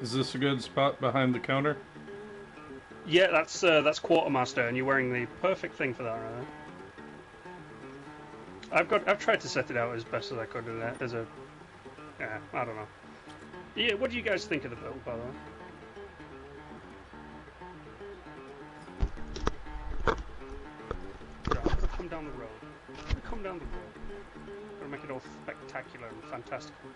Is this a good spot behind the counter? Yeah, that's quartermaster, and you're wearing the perfect thing for that, right? I've tried to set it out as best as I could as a, yeah, I don't know. Yeah, what do you guys think of the build, by the way? Yeah, I'm gonna come down the road. I'm gonna come down the road. I'm gonna make it all spectacular and fantastical.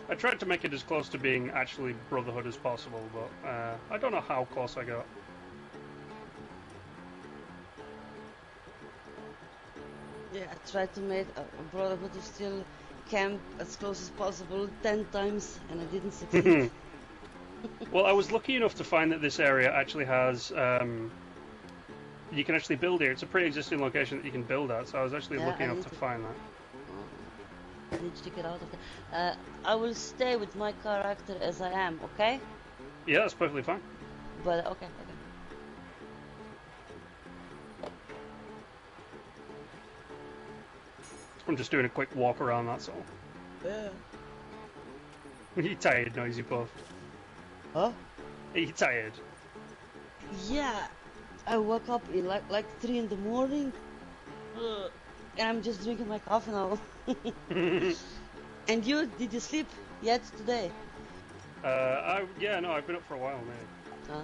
I tried to make it as close to being actually Brotherhood as possible, but I don't know how close I got. Yeah, I tried to make a Brotherhood of Steel camp as close as possible 10 times, and I didn't succeed. Well, I was lucky enough to find that this area actually has... you can actually build here. It's a pre-existing location that you can build at, so I was actually lucky enough to find that. I need to get out of there. I will stay with my character as I am, okay? Yeah, that's perfectly fine. But, okay. I'm just doing a quick walk around, that's all. Yeah. Are you tired, Noisy Puff? Huh? Are you tired? Yeah. I woke up in like 3 in the morning. And I'm just drinking my coffee now. And you, did you sleep yet today? Yeah, no, I've been up for a while now.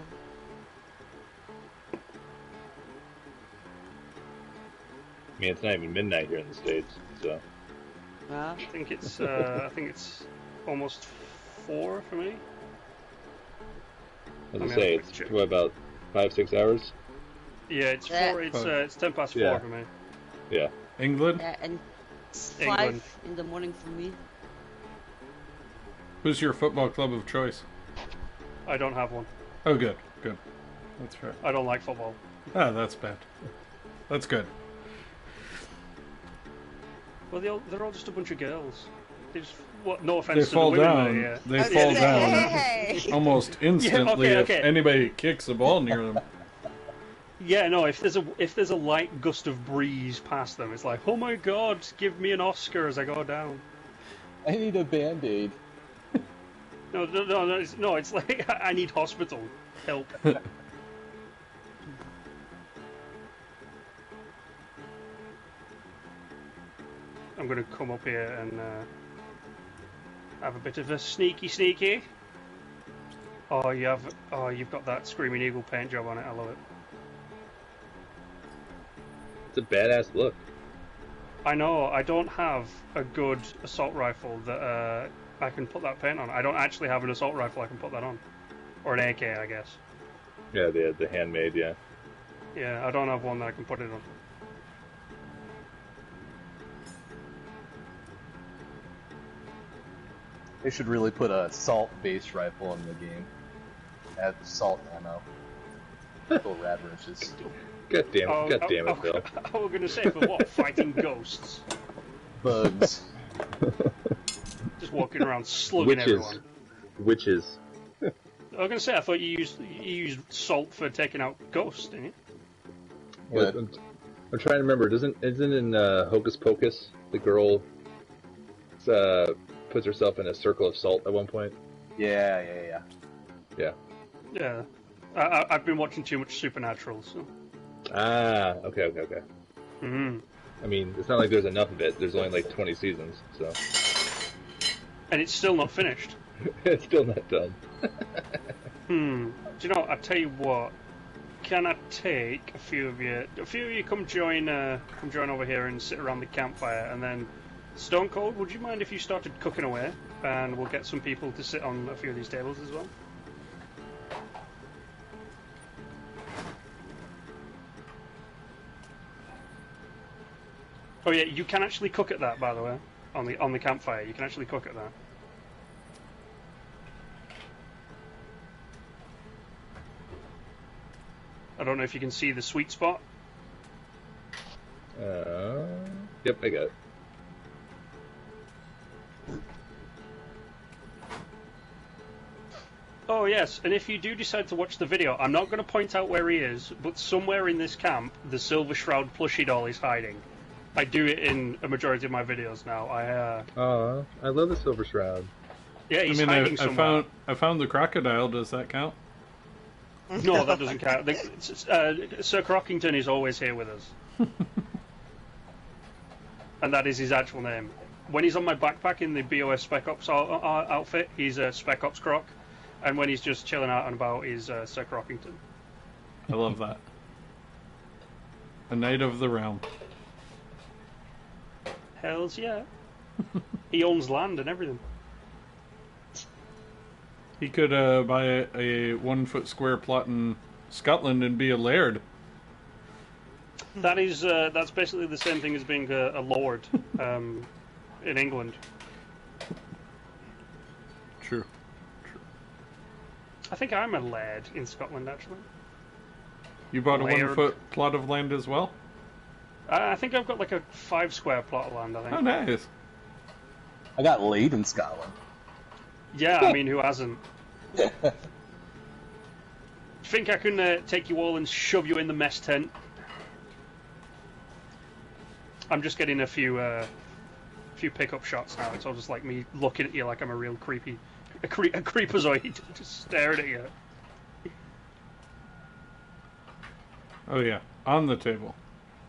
I mean, it's not even midnight here in the States, so. I think it's almost 4 for me. As I say, it's what, about 5-6 hours? Yeah, it's 4. It's 10 past 4 for me. Yeah. England? Yeah, and it's England. 5 in the morning for me. Who's your football club of choice? I don't have one. Oh, good. Good. That's fair. I don't like football. Ah, that's bad. That's good. Well, they're all just a bunch of girls. They just, no offense they to the women down. there, They fall down almost instantly okay. if anybody kicks the ball near them. Yeah, no. If there's a light gust of breeze past them, it's like, oh my god, give me an Oscar as I go down. I need a Band-Aid. No, it's like I need hospital help. I'm gonna come up here and have a bit of a sneaky. Oh, you've got that Screaming Eagle paint job on it. I love it. It's a badass look. I know. I don't have a good assault rifle that I can put that paint on. I don't actually have an assault rifle I can put that on, or an AK, I guess. Yeah, the handmade, yeah. Yeah, I don't have one that I can put it on. They should really put a salt-based rifle in the game. Add salt ammo. Little rad wrenches. God damn it, Bill. I was gonna say, for what? Fighting ghosts? Bugs. Just walking around slugging everyone. Witches. I was gonna say, I thought you used salt for taking out ghosts, didn't you? Yeah. I'm trying to remember. Isn't in Hocus Pocus the girl puts herself in a circle of salt at one point? Yeah. Yeah. I've been watching too much Supernatural, so. Ah, okay. Mm-hmm. I mean, it's not like there's enough of it. There's only like 20 seasons, so. And it's still not finished. It's still not done. Do you know? I tell you what. Can I take a few of you? Come join over here and sit around the campfire, and then Stone Cold. Would you mind if you started cooking away, and we'll get some people to sit on a few of these tables as well? Oh yeah, you can actually cook at that, by the way, on the campfire. You can actually cook at that. I don't know if you can see the sweet spot. Yep, I got it. Oh yes, and if you do decide to watch the video, I'm not going to point out where he is, but somewhere in this camp, the Silver Shroud plushie doll is hiding. I do it in a majority of my videos now. I love the Silver Shroud. Yeah, he's hiding somewhere. I found the crocodile. Does that count? No, that doesn't count. Sir Crockington is always here with us. And that is his actual name. When he's on my backpack in the BOS Spec Ops outfit, he's a Spec Ops Croc. And when he's just chilling out and about, he's Sir Crockington. I love that. A knight of the realm. Hells yeah. He owns land and everything. He could buy a 1 foot square plot in Scotland and be a laird. That's basically the same thing as being a lord in England. True. I think I'm a laird in Scotland, actually. You bought a 1 foot plot of land as well? I think I've got like a 5 square plot of land, I think. Oh, nice. I got laid in Scotland. Yeah, I mean, who hasn't? Think I can take you all and shove you in the mess tent? I'm just getting a few pickup shots now. It's all just like me looking at you like I'm a real a creepazoid, just staring at you. Oh yeah, on the table.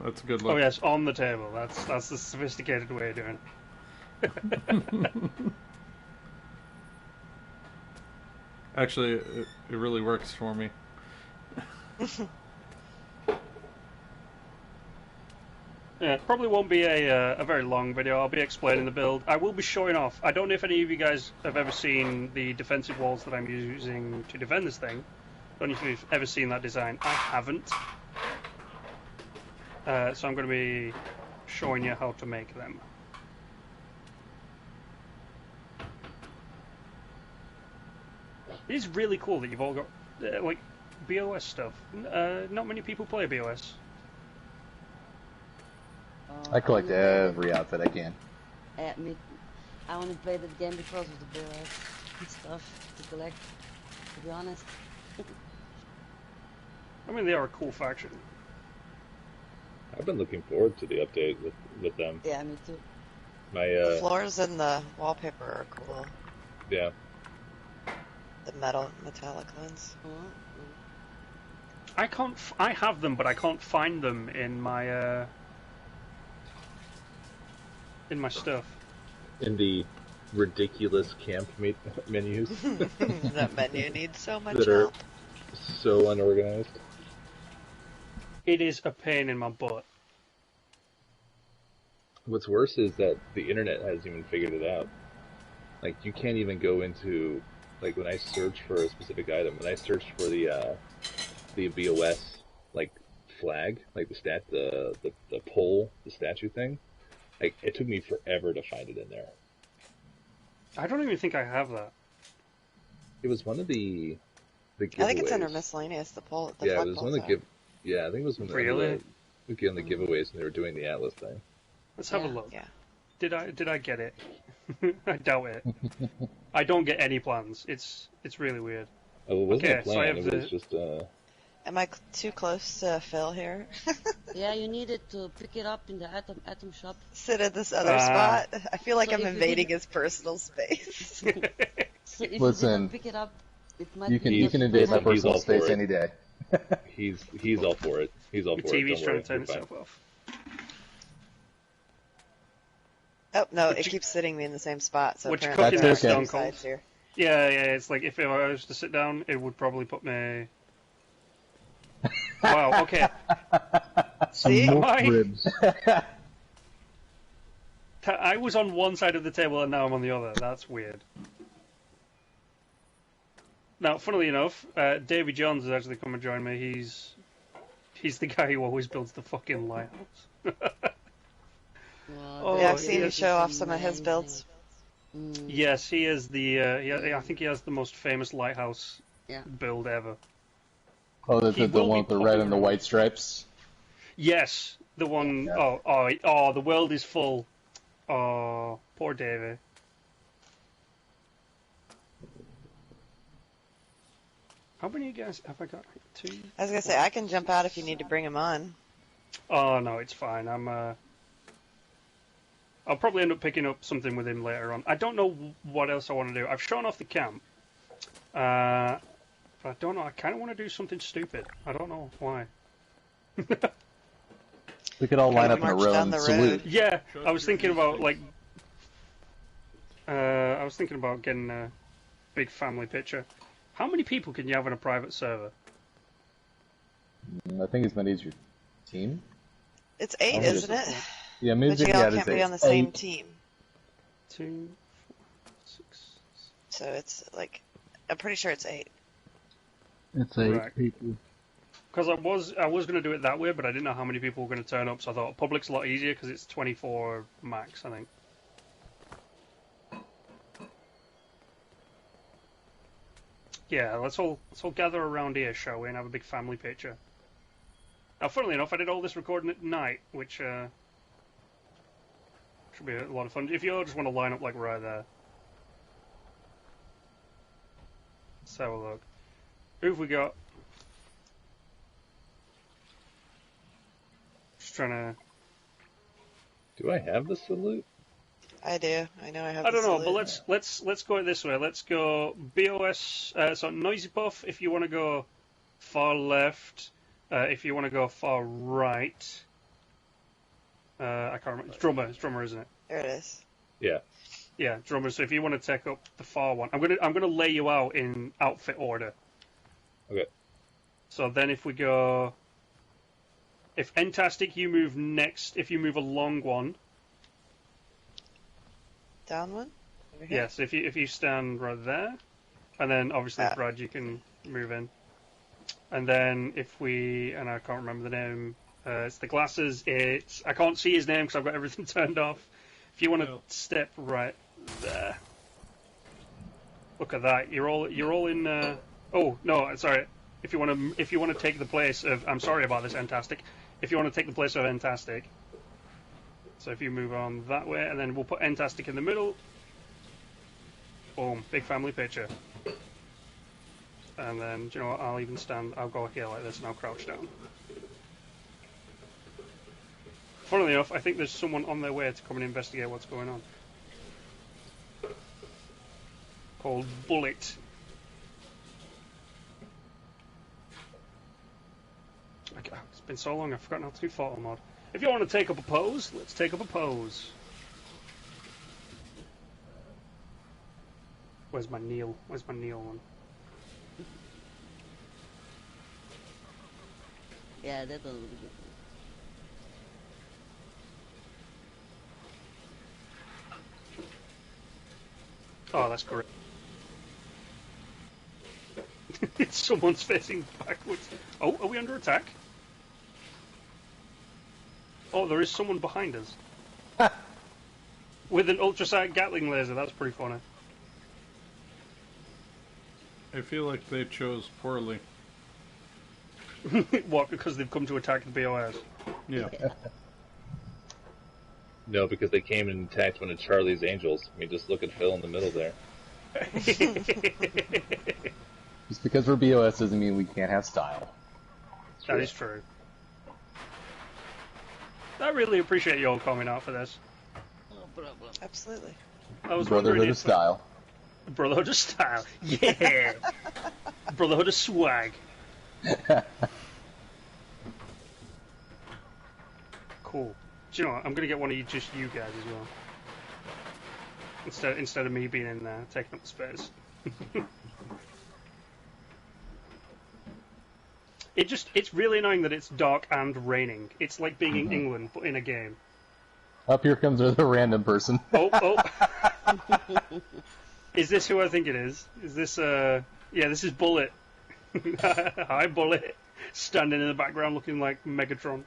That's a good look. Oh yes, on the table. That's the sophisticated way of doing it. Actually, it really works for me. Yeah, it probably won't be a very long video. I'll be explaining the build. I will be showing off. I don't know if any of you guys have ever seen the defensive walls that I'm using to defend this thing. I don't know if you've ever seen that design. I haven't. So I'm going to be showing you how to make them. It is really cool that you've all got like BOS stuff. Not many people play BOS. I collect every outfit I can. I only played the game because of the BOS and stuff to collect, to be honest. I mean, they are a cool faction. I've been looking forward to the update with them. Yeah, me too. The floors and the wallpaper are cool. Yeah. The metallic ones. I have them, but I can't find them in my stuff. In the ridiculous camp menus. That menu needs so much that help. Are so unorganized. It is a pain in my butt. What's worse is that the internet hasn't even figured it out. Like, you can't even go into, like, when I search for a specific item, when I searched for the BOS, like, flag, like the pole, the statue thing, like, it took me forever to find it in there. I don't even think I have that. It was one of the giveaways. I think it's under miscellaneous, the pole. The yeah, it was one of the Yeah, I think it was one of really? the giveaways when they were doing the Atlas thing. Let's have a look. Yeah. Did I get it? I doubt it. I don't get any plans. It's really weird. Oh, it wasn't Okay, a plan. so I have it was just Am I too close to Phil here? Yeah, you needed to pick it up in the item shop. Sit at this other spot? I feel like So I'm if you invading did- his personal space. So if Listen, you didn't pick it up, it might You be can difficult. invade my He's personal all space for it. any day. he's all for it. He's all The for it. TV's Don't trying worry, to turn you're fine. itself off. Oh, no, it keeps sitting me in the same spot, so What you apparently cooking there are there, two Stone Cold? sides here. Yeah, it's like if I was to sit down, it would probably put me. Wow. Okay. See? Ribs. I was on one side of the table and now I'm on the other. That's weird. Now, funnily enough, Davy Jones has actually come and joined me. He's the guy who always builds the fucking lighthouse. Well, Yeah, I've Oh, seen you yes. show off some of his builds. Yes, he is the. I think he has the most famous lighthouse Yeah. build ever. Oh, the He the will one be with the red and the popular. white stripes? Yes, the one Yeah. Oh, the world is full. Oh, poor Davy. How many guys have I got? 2. I was gonna say I can jump out if you need to bring him on. Oh no, it's fine. I'll probably end up picking up something with him later on. I don't know what else I want to do. I've shown off the camp. But I don't know. I kind of want to do something stupid. I don't know why. We could all line up in a march row down and the salute. road. Yeah, I was thinking about getting a big family picture. How many people can you have in a private server? I think as many as your team. It's 8, Oh, isn't it? Yeah, maybe But you all can't be on the same team. 2, 4, 6. So it's like, I'm pretty sure it's 8. It's 8 Right. people. Because I was going to do it that way, but I didn't know how many people were going to turn up, so I thought public's a lot easier because it's 24 max, I think. Yeah, let's all gather around here, shall we, and have a big family picture. Now, funnily enough, I did all this recording at night, which should be a lot of fun. If you all just want to line up like right there. Let's have a look. Who have we got? Just trying to... Do I have the salute? I do. I know I have. I don't the know, salute. but let's go this way. Let's go BOS. So Noisy Puff, if you want to go far left. If you want to go far right. I can't remember. It's drummer, isn't it? There it is. Yeah. Yeah, drummer. So if you want to take up the far one, I'm gonna lay you out in outfit order. Okay. So then if we go, if Entastic, you move next. If you move a long one. Down one. Over here? Yes, if you stand right there, and then obviously Ah. Brad, you can move in, and then if we, and I can't remember the name, it's the glasses. It's I can't see his name because I've got everything turned off. If you want to step right there, look at that. You're all in. Oh no, sorry. If you want to take the place of, I'm sorry about this, Entastic. If you want to take the place of Entastic. So if you move on that way, and then we'll put Entastic in the middle. Boom, big family picture. And then, do you know what, I'll go here like this and I'll crouch down. Funnily enough, I think there's someone on their way to come and investigate what's going on. Called Bullet. It's been so long, I've forgotten how to do photo mod. If you want to take up a pose, let's take up a pose. Where's my Neil? Where's my Neil one? Yeah, that one would be good. Oh, that's correct. Someone's facing backwards. Oh, are we under attack? Oh, there is someone behind us. With an ultrasonic Gatling laser, that's pretty funny. I feel like they chose poorly. What, because they've come to attack the BOS? Yeah. No, because they came and attacked one of Charlie's Angels. I mean, just look at Phil in the middle there. Just because we're BOS doesn't mean we can't have style. That is true. I really appreciate you all coming out for this. No problem. Absolutely. I was wondering Brotherhood if of style. Brotherhood of style. Yeah. Brotherhood of swag. Cool. Do you know what? I'm gonna get one of you, just you guys as well. Instead of me being in there taking up the space. It's really annoying that it's dark and raining. It's like being in England but in a game. Up here comes the random person. Oh. Is this who I think it is? Is this yeah, this is Bullet. Hi, Bullet. Standing in the background looking like Megatron.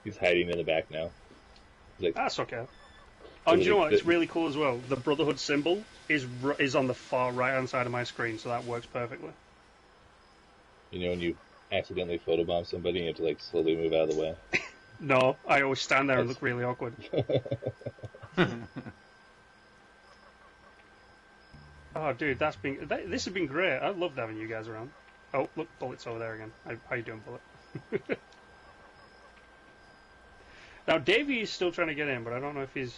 He's hiding in the back now. He's like, That's okay. Oh, and do you know what? It's really cool as well. The Brotherhood symbol is on the far right hand side of my screen, so that works perfectly. you know, when you accidentally photobomb somebody, you have to like slowly move out of the way. No, I always stand there and look really awkward. Oh, dude, this has been great. I loved having you guys around. Oh, look, Bullet's over there again. How you doing, Bullet? Now, Davey is still trying to get in, but I don't know if he's...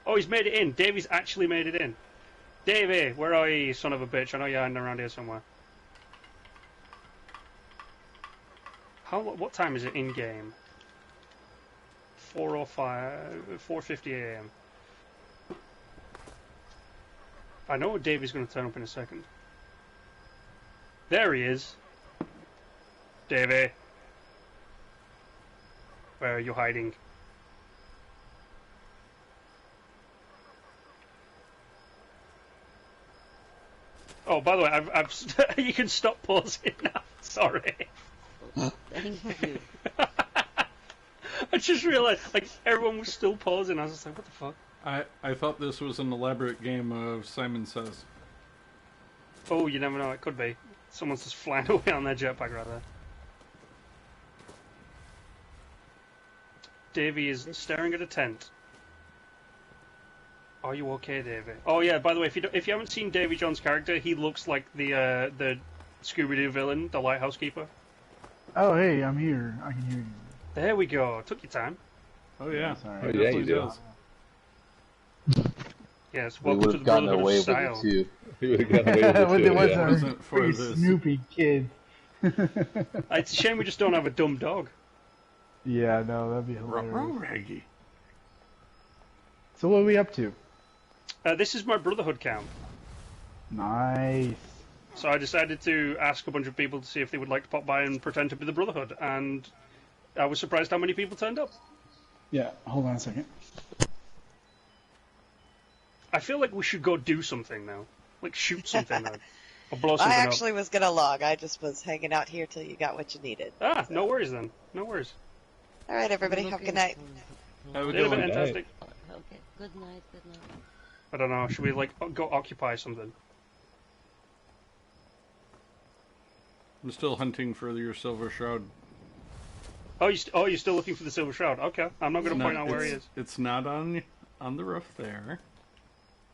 Oh, he's made it in. Davey's actually made it in. Davey, where are you, son of a bitch? I know you're hiding around here somewhere. What time is it in game? 4:50 a.m. I know Davey's going to turn up in a second. There he is. Davey. Where are you hiding? Oh, by the way, I've you can stop pausing now. Sorry. Thank you. I just realized, like, everyone was still pausing. I was just like, what the fuck? I thought this was an elaborate game of Simon Says. Oh, you never know. It could be. Someone's just flying away on their jetpack right there. Davey is staring at a tent. Are you okay, Davey? Oh yeah. By the way, if you haven't seen Davy Jones' character, he looks like the Scooby-Doo villain, the lighthouse keeper. Oh, hey, I'm here. I can hear you. There we go. Took your time. Oh yeah. Sorry. Oh, It yeah, definitely you do. does. Yes. We Welcome would to the have gotten Brotherhood away of with Style. it too. We would have gotten away with it With too, it was yeah. a Wasn't for pretty this. snoopy kid. It's a shame we just don't have a dumb dog. Yeah, no, that'd be Ruh-roh, hilarious. Raggy. So what are we up to? This is my Brotherhood camp. Nice. So I decided to ask a bunch of people to see if they would like to pop by and pretend to be the Brotherhood, and I was surprised how many people turned up. Yeah, hold on a second. I feel like we should go do something now. Like shoot something or blow something I up. actually was gonna log. I just was hanging out here till you got what you needed. Ah, no worries then. No worries. All right, everybody, have a good night. Have a Yeah, good one. fantastic. Okay, good night, good night. I don't know. Should we like go occupy something? I'm still hunting for your silver shroud. Oh, you're still looking for the Silver Shroud. Okay, I'm not going to point out where he is. It's not on the roof there.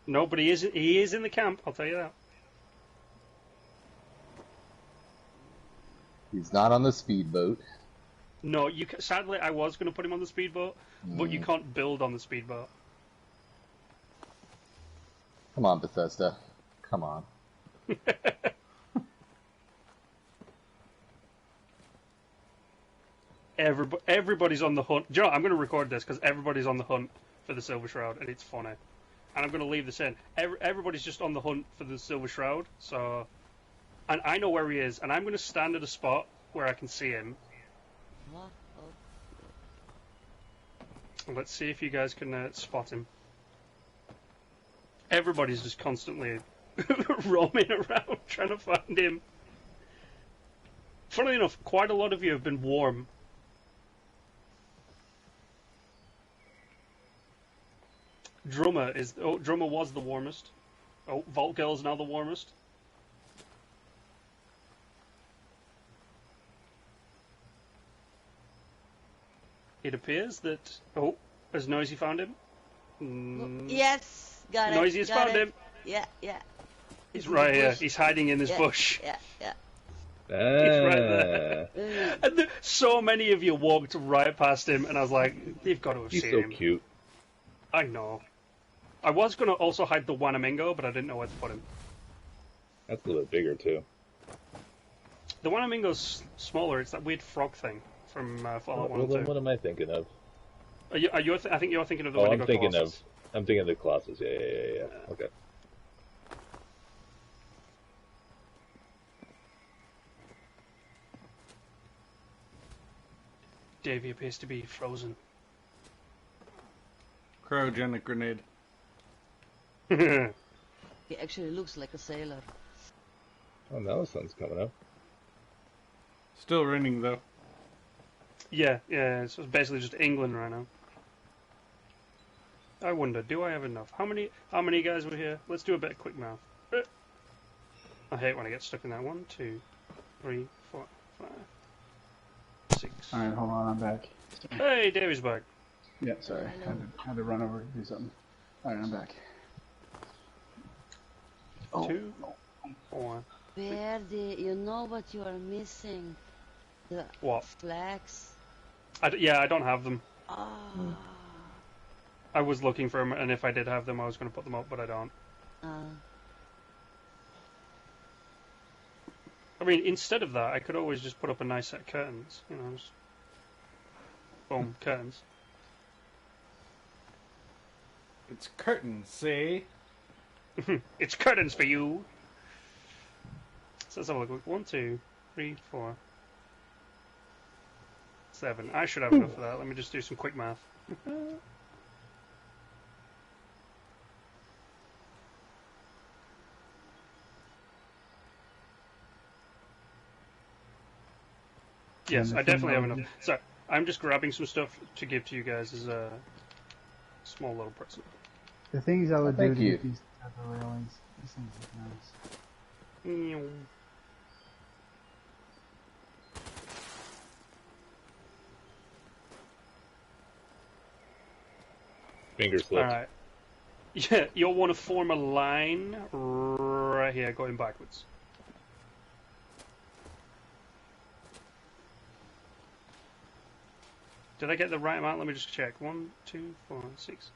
No, but he is in the camp. I'll tell you that. He's not on the speedboat. No, sadly, I was going to put him on the speedboat, but you can't build on the speedboat. Come on, Bethesda. Come on. Everybody's on the hunt. Do you know what? I'm going to record this because everybody's on the hunt for the Silver Shroud, and it's funny. And I'm going to leave this in. Everybody's just on the hunt for the Silver Shroud, so... And I know where he is, and I'm going to stand at a spot where I can see him. What? Oh, Let's see if you guys can spot him. Everybody's just constantly roaming around trying to find him. Funnily enough, quite a lot of you have been warm. Drummer was the warmest. Oh, Vault Girl's now the warmest. It appears that... Oh, has Noisy found him? yes, got it. Noisy has got found it. him. Yeah, yeah. He's in right the here. bush. He's hiding in this Yeah, bush. Yeah, yeah. He's right Ah, there. Mm. And so many of you walked right past him, and I was like, they've got to have he's seen so him. cute. I know. I was going to also hide the Wanamingo, but I didn't know where to put him. That's a little bit bigger too. The Wanamingo's smaller. It's that weird frog thing from Fallout 1 Well, and then 2. what am I thinking of? I think you're thinking of the Oh, Wendigo I'm thinking Colossus. of the Colossus. Yeah. Okay. Davey appears to be frozen. Cryogenic grenade. He actually looks like a sailor. Oh, now the sun's coming up. Still raining though. Yeah, it's basically just England right now. I wonder, do I have enough? How many guys were here? Let's do a bit of quick math. I hate when I get stuck in that. 1, 2, 3, 4, 5, 6. Alright, hold on, I'm back. Hey, Davey's back. Yeah, sorry. Had to run over to do something. Alright, I'm back. Oh, 2, no. 4. Verdi, you know what you are missing? The What? flags. Yeah, I don't have them. Ah. I was looking for them, and if I did have them, I was going to put them up, but I don't. I mean, instead of that, I could always just put up a nice set of curtains. You know, just boom, curtains. It's curtains, see? It's curtains for you. So let's have a look. 1, 2, 3, 4, 7. I should have enough for that. Let me just do some quick math. Yes, I definitely have enough. So, I'm just grabbing some stuff to give to you guys as a small little present. The things I would do Thank to you. get these type of railings. These things look nice. Finger slipped. Alright. Yeah, you'll want to form a line right here, going backwards. Did I get the right amount? Let me just check. 1, 2, 4, 6.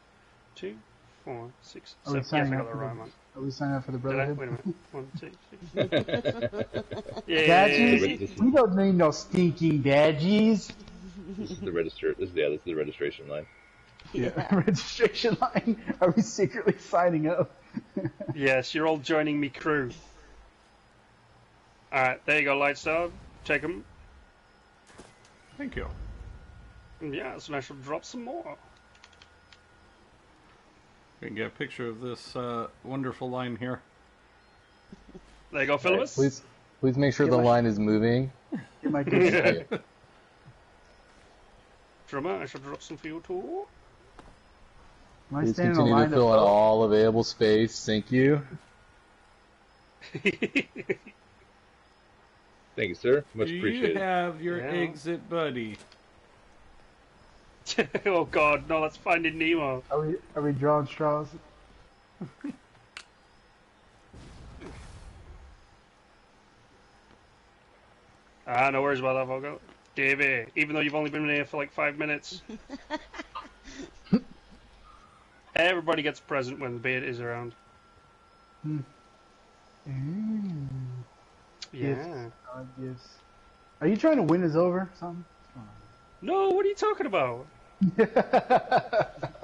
2, 4, 6, Are we 7. Yes, I signing got up the for right the? amount. Are we signing up for the Did I? Brotherhood? Wait a minute. 1, 2, 6. Yeah. Badges? We don't need no stinking badges. This is the register. This is the registration line. Yeah. Registration line. Are we secretly signing up? Yes, you're all joining me crew. Alright, there you go, Lightstar. Take them. Thank you. Yes, and I shall drop some more. We can get a picture of this wonderful line here. There you go, Philibus. Please make sure the line is moving. Get my good Thank you. Drummer, I shall drop some for you too. Am I Please standing in a continue line to fill of- out all available space. Thank you. Thank you, sir. Much Do you appreciated. have your Yeah. exit buddy? Oh god, no, that's Finding Nemo. Are we drawing straws? No worries about that, Vogo. Davey, even though you've only been here for like 5 minutes. Everybody gets a present when the beard is around. Yeah. Gifts. Are you trying to win us over? Something? No, what are you talking about?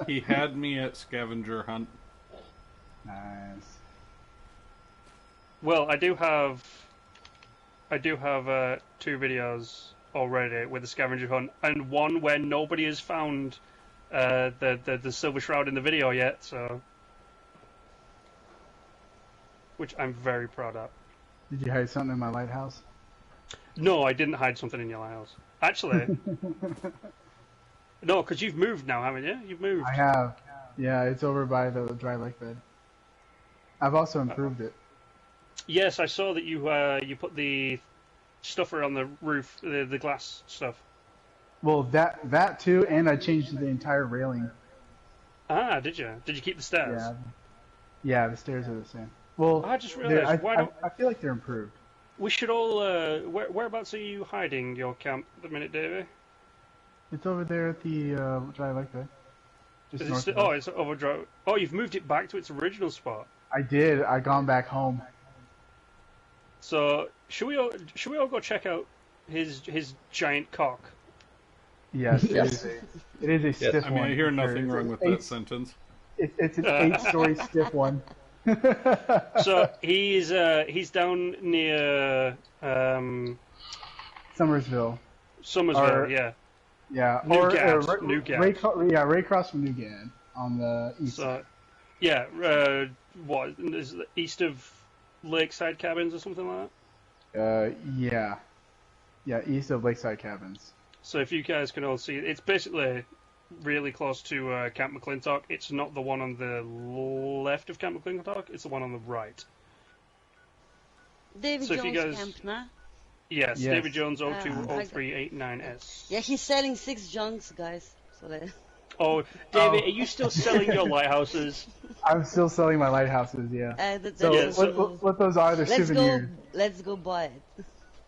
He had me at scavenger hunt. Nice. Well, I do have 2 videos already with the scavenger hunt, and one where nobody has found the silver shroud in the video yet, so which I'm very proud of. Did you hide something in my lighthouse? No, I didn't hide something in your house. Actually, no, because you've moved now, haven't you? You've moved. I have. Yeah, it's over by the dry lake bed. I've also improved it. Yes, I saw that you put the stuffer on the roof, the glass stuff. Well, that too, and I changed the entire railing. Ah, did you? Did you keep the stairs? Yeah. Yeah, the stairs are the same. Well, I just they're- realised, why don't I feel like they're improved. we should all? Whereabouts are you hiding your camp at the minute, Davey? It's over there at the dry lake bed. Just Is north it of it's overdrive. Oh, you've moved it back to its original spot. I did. I gone back home. So should we all go check out his giant cock? Yes, Yes. it is a stiff I one. mean, I hear nothing It's wrong with eight- that sentence. It's an 8-story stiff one. So he's down near Summersville. Summersville, Or- yeah. Yeah, Newgad, right, Newgad. right across from Newgad on the east So side. yeah, what is it east of Lakeside Cabins or something like that? Yeah, east of Lakeside Cabins. So if you guys can all see, it's basically really close to Camp McClintock. It's not the one on the left of Camp McClintock, it's the one on the right. David So if you Jones guys- camp, nah? Yes, Yes. David Jones I- 0203889S. Yeah, he's selling 6 junks, guys. So Oh, David, are you still selling your lighthouses? I'm still selling my lighthouses, yeah. So Yes. what those are, they're souvenirs. Let's go buy it.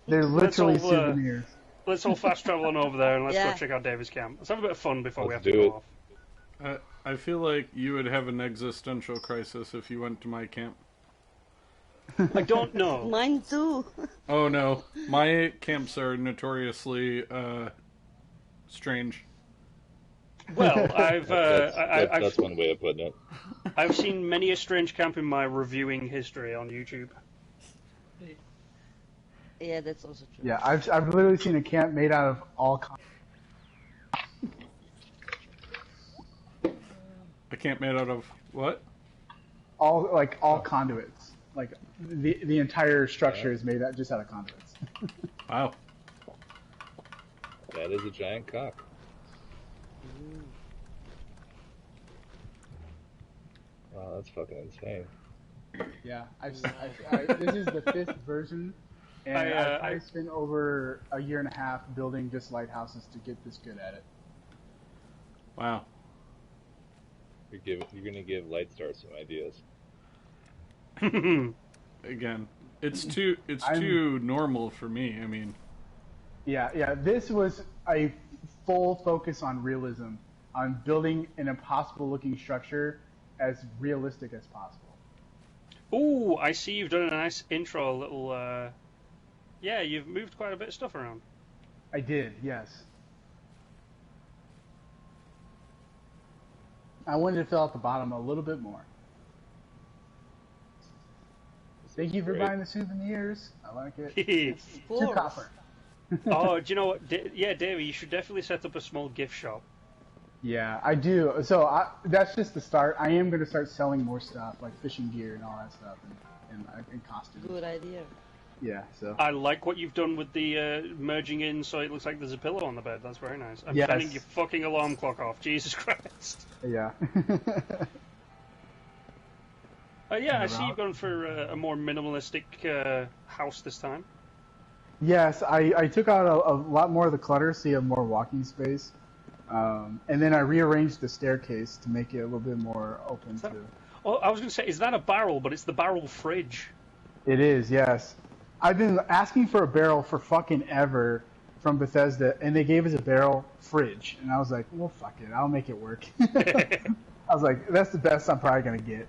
They're Let's literally all, souvenirs. Let's all fast travel on over there and let's Yeah. go check out David's camp. Let's have a bit of fun before we have Let's to do go it. off. I feel like you would have an existential crisis if you went to my camp. I don't know. Mine too. Oh no, my camps are notoriously strange. Well, I've That's one way of putting it. I've seen many a strange camp in my reviewing history on YouTube. Yeah, that's also true. Yeah, I've literally seen a camp made out of all A camp made out of what? all conduits. Like the entire structure is made just out of conduits. Wow. That is a giant cock. Wow, that's fucking insane. Yeah, this is the 5th version, and I spent over a year and a half building just lighthouses to get this good at it. Wow. You're gonna give Lightstar some ideas. Again, it's too normal for me. I mean, Yeah, this was a full focus on realism, on building an impossible-looking structure as realistic as possible. Ooh, I see you've done a nice intro, little. Yeah, you've moved quite a bit of stuff around. I did, yes. I wanted to fill out the bottom a little bit more. Thank you for Great. buying the souvenirs. I like it. It's 2 copper. Oh, do you know what? Yeah, Davey, you should definitely set up a small gift shop. Yeah, I do. So that's just the start. I am going to start selling more stuff, like fishing gear and all that stuff, and costumes. Good idea. Yeah, so. I like what you've done with the merging in so it looks like there's a pillow on the bed. That's very nice. I'm Yes. turning your fucking alarm clock off. Jesus Christ. Yeah. Yeah, I see you've gone for a more minimalistic house this time. Yes, I took out a lot more of the clutter so you have more walking space. And then I rearranged the staircase to make it a little bit more open to... Oh, I was going to say, is that a barrel? But it's the barrel fridge. It is, yes. I've been asking for a barrel for fucking ever from Bethesda, and they gave us a barrel fridge. And I was like, well, fuck it, I'll make it work. I was like, that's the best I'm probably going to get.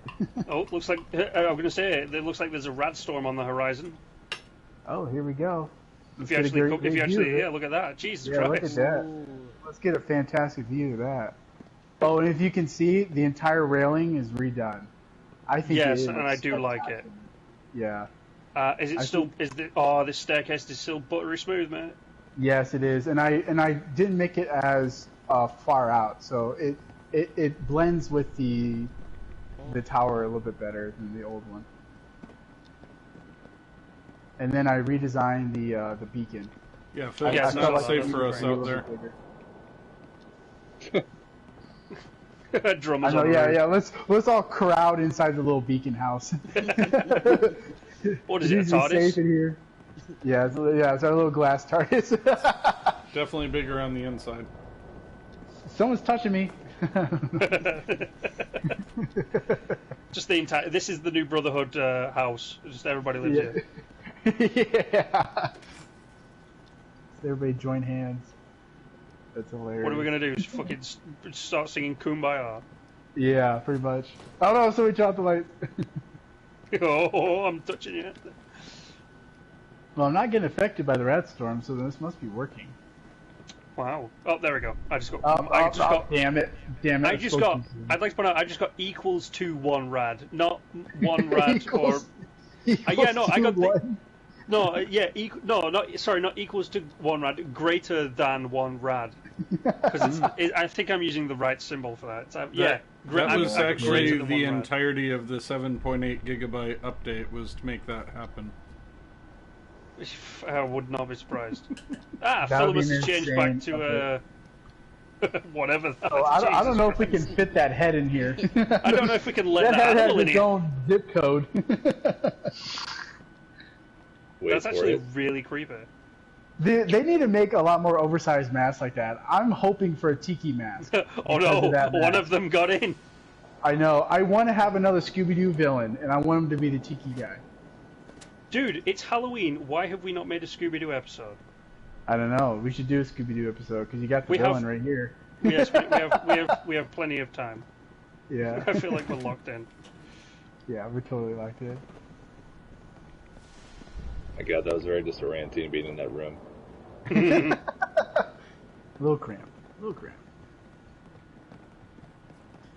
Oh, looks like... I'm going to say, it looks like there's a rad storm on the horizon. Oh, here we go. If you actually, yeah, look at that. Jesus Christ. Christ. Look at that. Ooh. Let's get a fantastic view of that. Oh, and if you can see, the entire railing is redone. I think yes, it is and I do like it. Yeah. Is it still? Oh, this staircase is still buttery smooth, man. Yes, it is, and I didn't make it as far out, so it blends with the tower a little bit better than the old one. And then I redesigned the beacon. Yeah, Phil, it's not safe for us out there. Drummers. I know, yeah. Let's all crowd inside the little beacon house. What is it? TARDIS? Safe in here. Yeah, it's our little glass TARDIS. Definitely bigger on the inside. Someone's touching me. Just the entire. This is the new Brotherhood house. Just everybody lives here. Yeah. Everybody join hands. That's hilarious. What are we gonna do? Just fucking start singing Kumbaya? Yeah, pretty much. Oh no! Somebody dropped the light. Oh, I'm touching it. Well, I'm not getting affected by the rat storm, so this must be working. Wow. Oh, there we go. I just got. Damn it! I'd like to point out. I just got equals to 1 rad, not 1 rad or. Yeah, no, I got the. No, yeah, not equals to 1 rad, greater than 1 rad. Because I think I'm using the right symbol for that. That was actually the entirety of the 7.8 gigabyte update was to make that happen. I would not be surprised. Phil must have changed back to whatever. I don't know if we can fit that head in here. I don't know if we can let that head animal in has its here. own zip code. That's actually really creepy. They need to make a lot more oversized masks like that. I'm hoping for a tiki mask. Oh no, one of them got in. I know. I want to have another Scooby-Doo villain, and I want him to be the tiki guy. Dude, it's Halloween. Why have we not made a Scooby-Doo episode? I don't know. We should do a Scooby-Doo episode because you got the villain right here. Yes, we have plenty of time. Yeah. I feel like we're locked in. Yeah, we totally liked it. My God, that was very disorienting being in that room. A little cramped. A little cramped.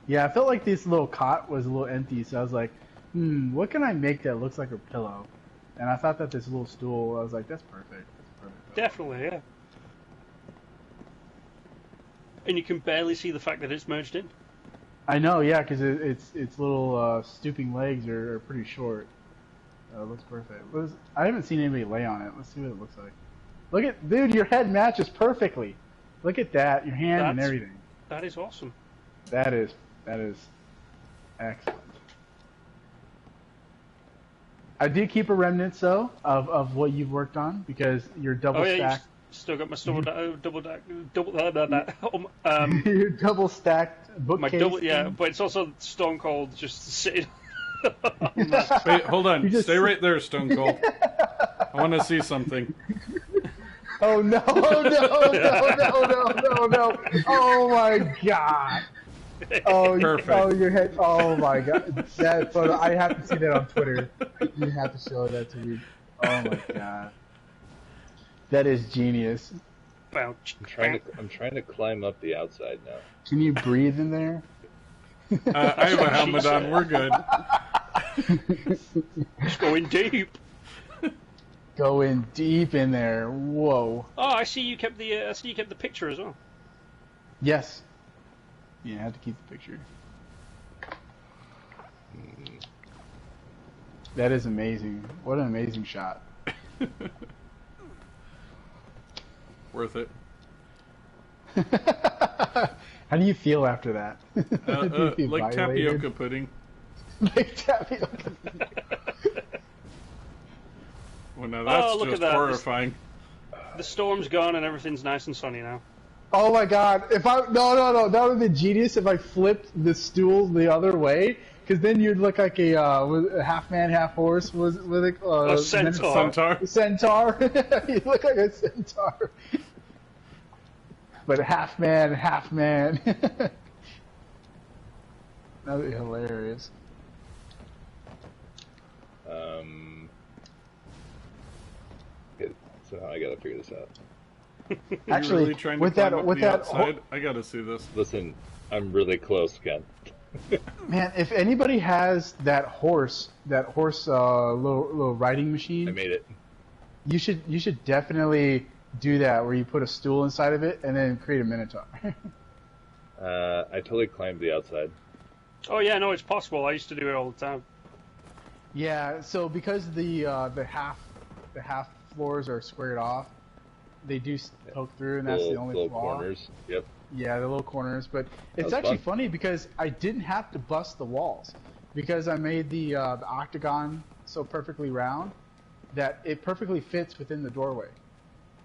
Yeah, I felt like this little cot was a little empty, so I was like, what can I make that looks like a pillow? And I thought that this little stool, I was like, that's perfect. That's perfect. Definitely, yeah. And you can barely see the fact that it's merged in. I know, yeah, because its little stooping legs are pretty short. It looks perfect. I haven't seen anybody lay on it. Let's see what it looks like. Look at, dude, your head matches perfectly. Look at that, your hand and everything. That is awesome. That is excellent. I did keep a remnant, though, of what you've worked on because you're double stacked. Still got my double your double stacked bookcase. But it's also Stone Cold just sitting. Wait, hold on. Stay right there, Stone Cold. I want to see something. Oh no! Oh no! Oh my God! Oh, perfect. Your head. Oh my God! That photo. I have to see that on Twitter. You have to show that to me. Oh my God! That is genius. I'm trying to climb up the outside now. Can you breathe in there? I have a helmet on. We're good. It's going deep. Going deep in there. Whoa. Oh, I see you kept the picture as well. Yes. Yeah, I had to keep the picture. That is amazing. What an amazing shot. Worth it. How do you feel after that? Like violated? tapioca pudding. Like tapioca. Well, now that's look just at that. horrifying. The storm's gone and everything's nice and sunny now. Oh my God! No, that would have been genius if I flipped the stool the other way, because then you'd look like a half man, half horse. Was with a centaur. Centaur. You look like a centaur. But half man, half man. That would be hilarious. So I gotta figure this out. Actually, really trying to with climb that, up with the that, outside? I gotta see this. Listen, I'm really close, Ken. man, if anybody has that horse little riding machine, I made it. You should definitely do that where you put a stool inside of it and then create a minotaur. I totally climbed the outside. Oh yeah, no, it's possible. I used to do it all the time. Yeah, so because the half floors are squared off, they do poke through, and that's the only little flaw. corners. Yep. Yeah, the little corners, but it's actually funny because I didn't have to bust the walls because I made the octagon so perfectly round that it perfectly fits within the doorway.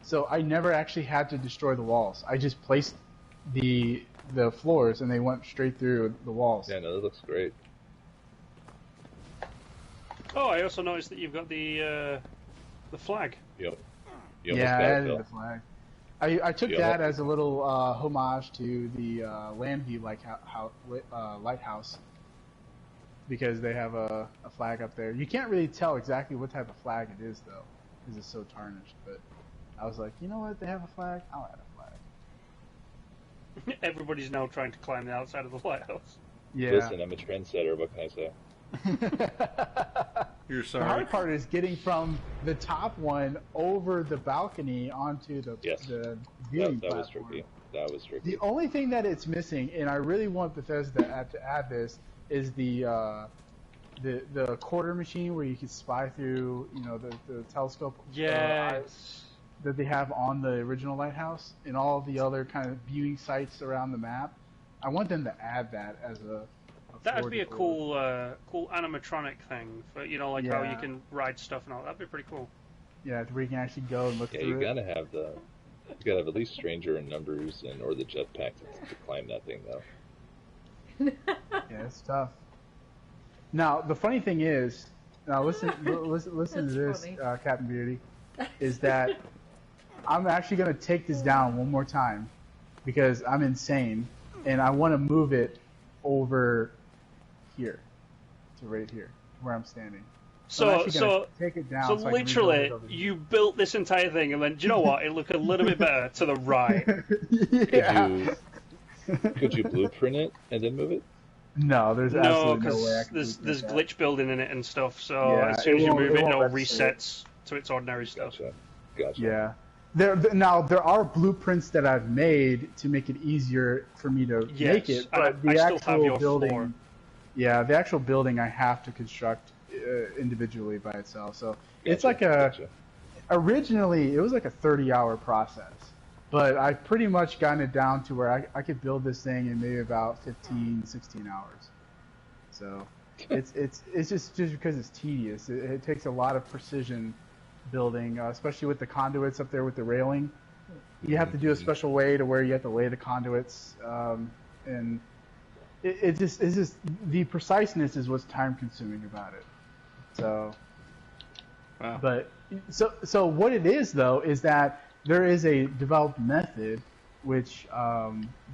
So I never actually had to destroy the walls. I just placed the floors and they went straight through the walls. Yeah, no, that looks great. Oh, I also noticed that you've got the flag. Yep. Yeah, I added the flag. I took that as a little homage to the Landview lighthouse because they have a flag up there. You can't really tell exactly what type of flag it is though, because it's so tarnished. But I was like, you know what? They have a flag. I'll add a flag. Everybody's now trying to climb the outside of the lighthouse. Yeah. Listen, I'm a trendsetter. What can I say? You're sorry. The hard part is getting from the top one over the balcony onto the viewing that was platform. tricky. That was tricky. The only thing that it's missing, and I really want Bethesda to add this, is the quarter machine where you can spy through, the telescope. Yes. That they have on the original lighthouse and all the other kind of viewing sites around the map. I want them to add that as a that'd be a cool animatronic thing for how you can ride stuff and all. That'd be pretty cool. Yeah, to where you can actually go and look Yeah, through you it. gotta have at least stranger in numbers or the jetpack to climb that thing though. Yeah, it's tough. Now, the funny thing is, now listen to this, funny. Captain Beauty, is that I'm actually going to take this down one more time because I'm insane, and I want to move it over here to right here where I'm standing. I'm actually gonna take it down. So I can literally, rebuild it over here. you built this entire thing, and then do you know what? It looked a little bit better to the right. Yeah. Could you blueprint it and then move it? No, there's No, absolutely no because way I can there's blueprint that. glitch building in it and stuff. So Yeah, as soon as it you won't- move it it, won't it'll let you do it. resets to its ordinary stuff. Gotcha. Yeah. Now there are blueprints that I've made to make it easier for me to make it, but the I still actual have your building, floor. yeah, the actual building I have to construct individually by itself. So it's like Gotcha. originally it was like a 30-hour process, but I've pretty much gotten it down to where I could build this thing in maybe about 15, 16 hours. So it's just because it's tedious. It takes a lot of precision building, especially with the conduits up there with the railing. You have to do a special way to where you have to lay the conduits, and it's just the preciseness is what's time consuming about it. So, Wow. but so what it is though is that there is a developed method which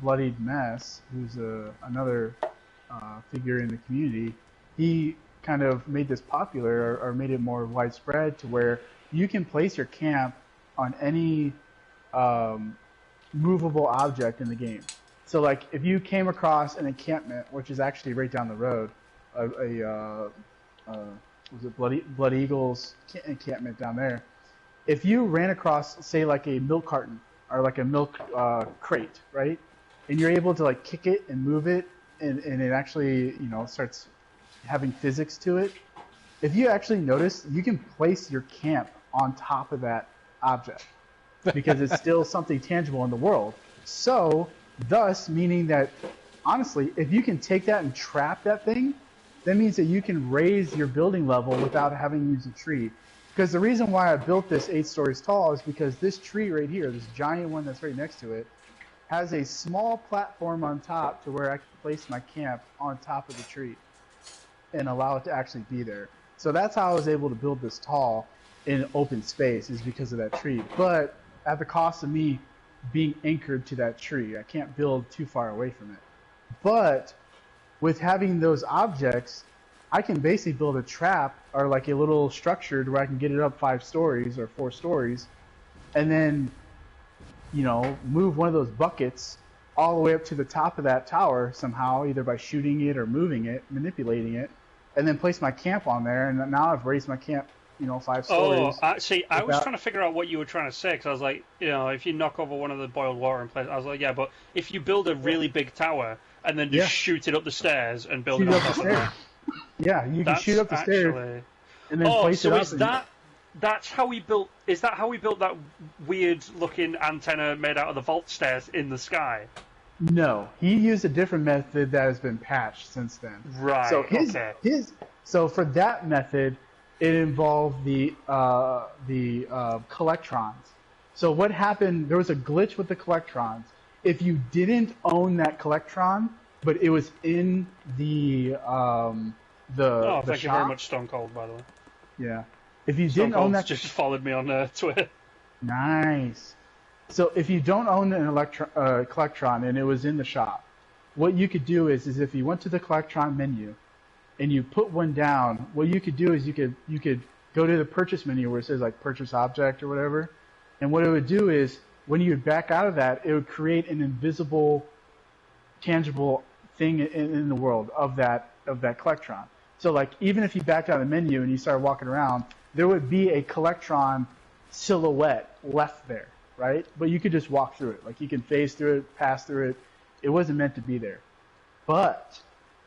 Bloodied Mess, who's another figure in the community, he kind of made this popular or made it more widespread to where you can place your camp on any movable object in the game. So like if you came across an encampment, which is actually right down the road, was it Blood Eagle's encampment down there? If you ran across, say, like a milk carton or like a milk crate, right? And you're able to like kick it and move it, and it actually, starts having physics to it. If you actually notice, you can place your camp on top of that object because it's still something tangible in the world. So, thus, meaning that, honestly, if you can take that and trap that thing, that means that you can raise your building level without having to use a tree. Because the reason why I built this 8 stories tall is because this tree right here, this giant one that's right next to it, has a small platform on top to where I can place my camp on top of the tree and allow it to actually be there. So that's how I was able to build this tall in open space, is because of that tree. But at the cost of me being anchored to that tree. I can't build too far away from it. But with having those objects, I can basically build a trap or like a little structure where I can get it up 5 stories or 4 stories, and then, move one of those buckets all the way up to the top of that tower somehow, either by shooting it or moving it, manipulating it, and then place my camp on there. And now I've raised my camp, 5 stories. Oh, see, I was trying to figure out what you were trying to say, because I was like, if you knock over one of the boiled water in place, I was like, yeah, but if you build a really big tower and then just shoot it up the stairs and build it on top of that. Yeah, you can shoot up the stairs and then place it up. So that's how we built? Is that how we built that weird-looking antenna made out of the vault stairs in the sky? No, he used a different method that has been patched since then. Right. So so for that method, it involved the collectrons. So what happened? There was a glitch with the collectrons. If you didn't own that collectron, but it was in the thank you shop, very much, Stone Cold, by the way. Yeah. If you Stone didn't own Cold's that, just followed me on Twitter. Nice. So if you don't own an collectron and it was in the shop, what you could do is if you went to the collectron menu and you put one down, what you could do is you could go to the purchase menu where it says like purchase object or whatever, and what it would do is when you would back out of that, it would create an invisible, tangible thing in the world of that collectron. So like even if you backed out of the menu and you started walking around, there would be a collectron silhouette left there, right? But you could just walk through it. Like you can phase through it, pass through it. It wasn't meant to be there. But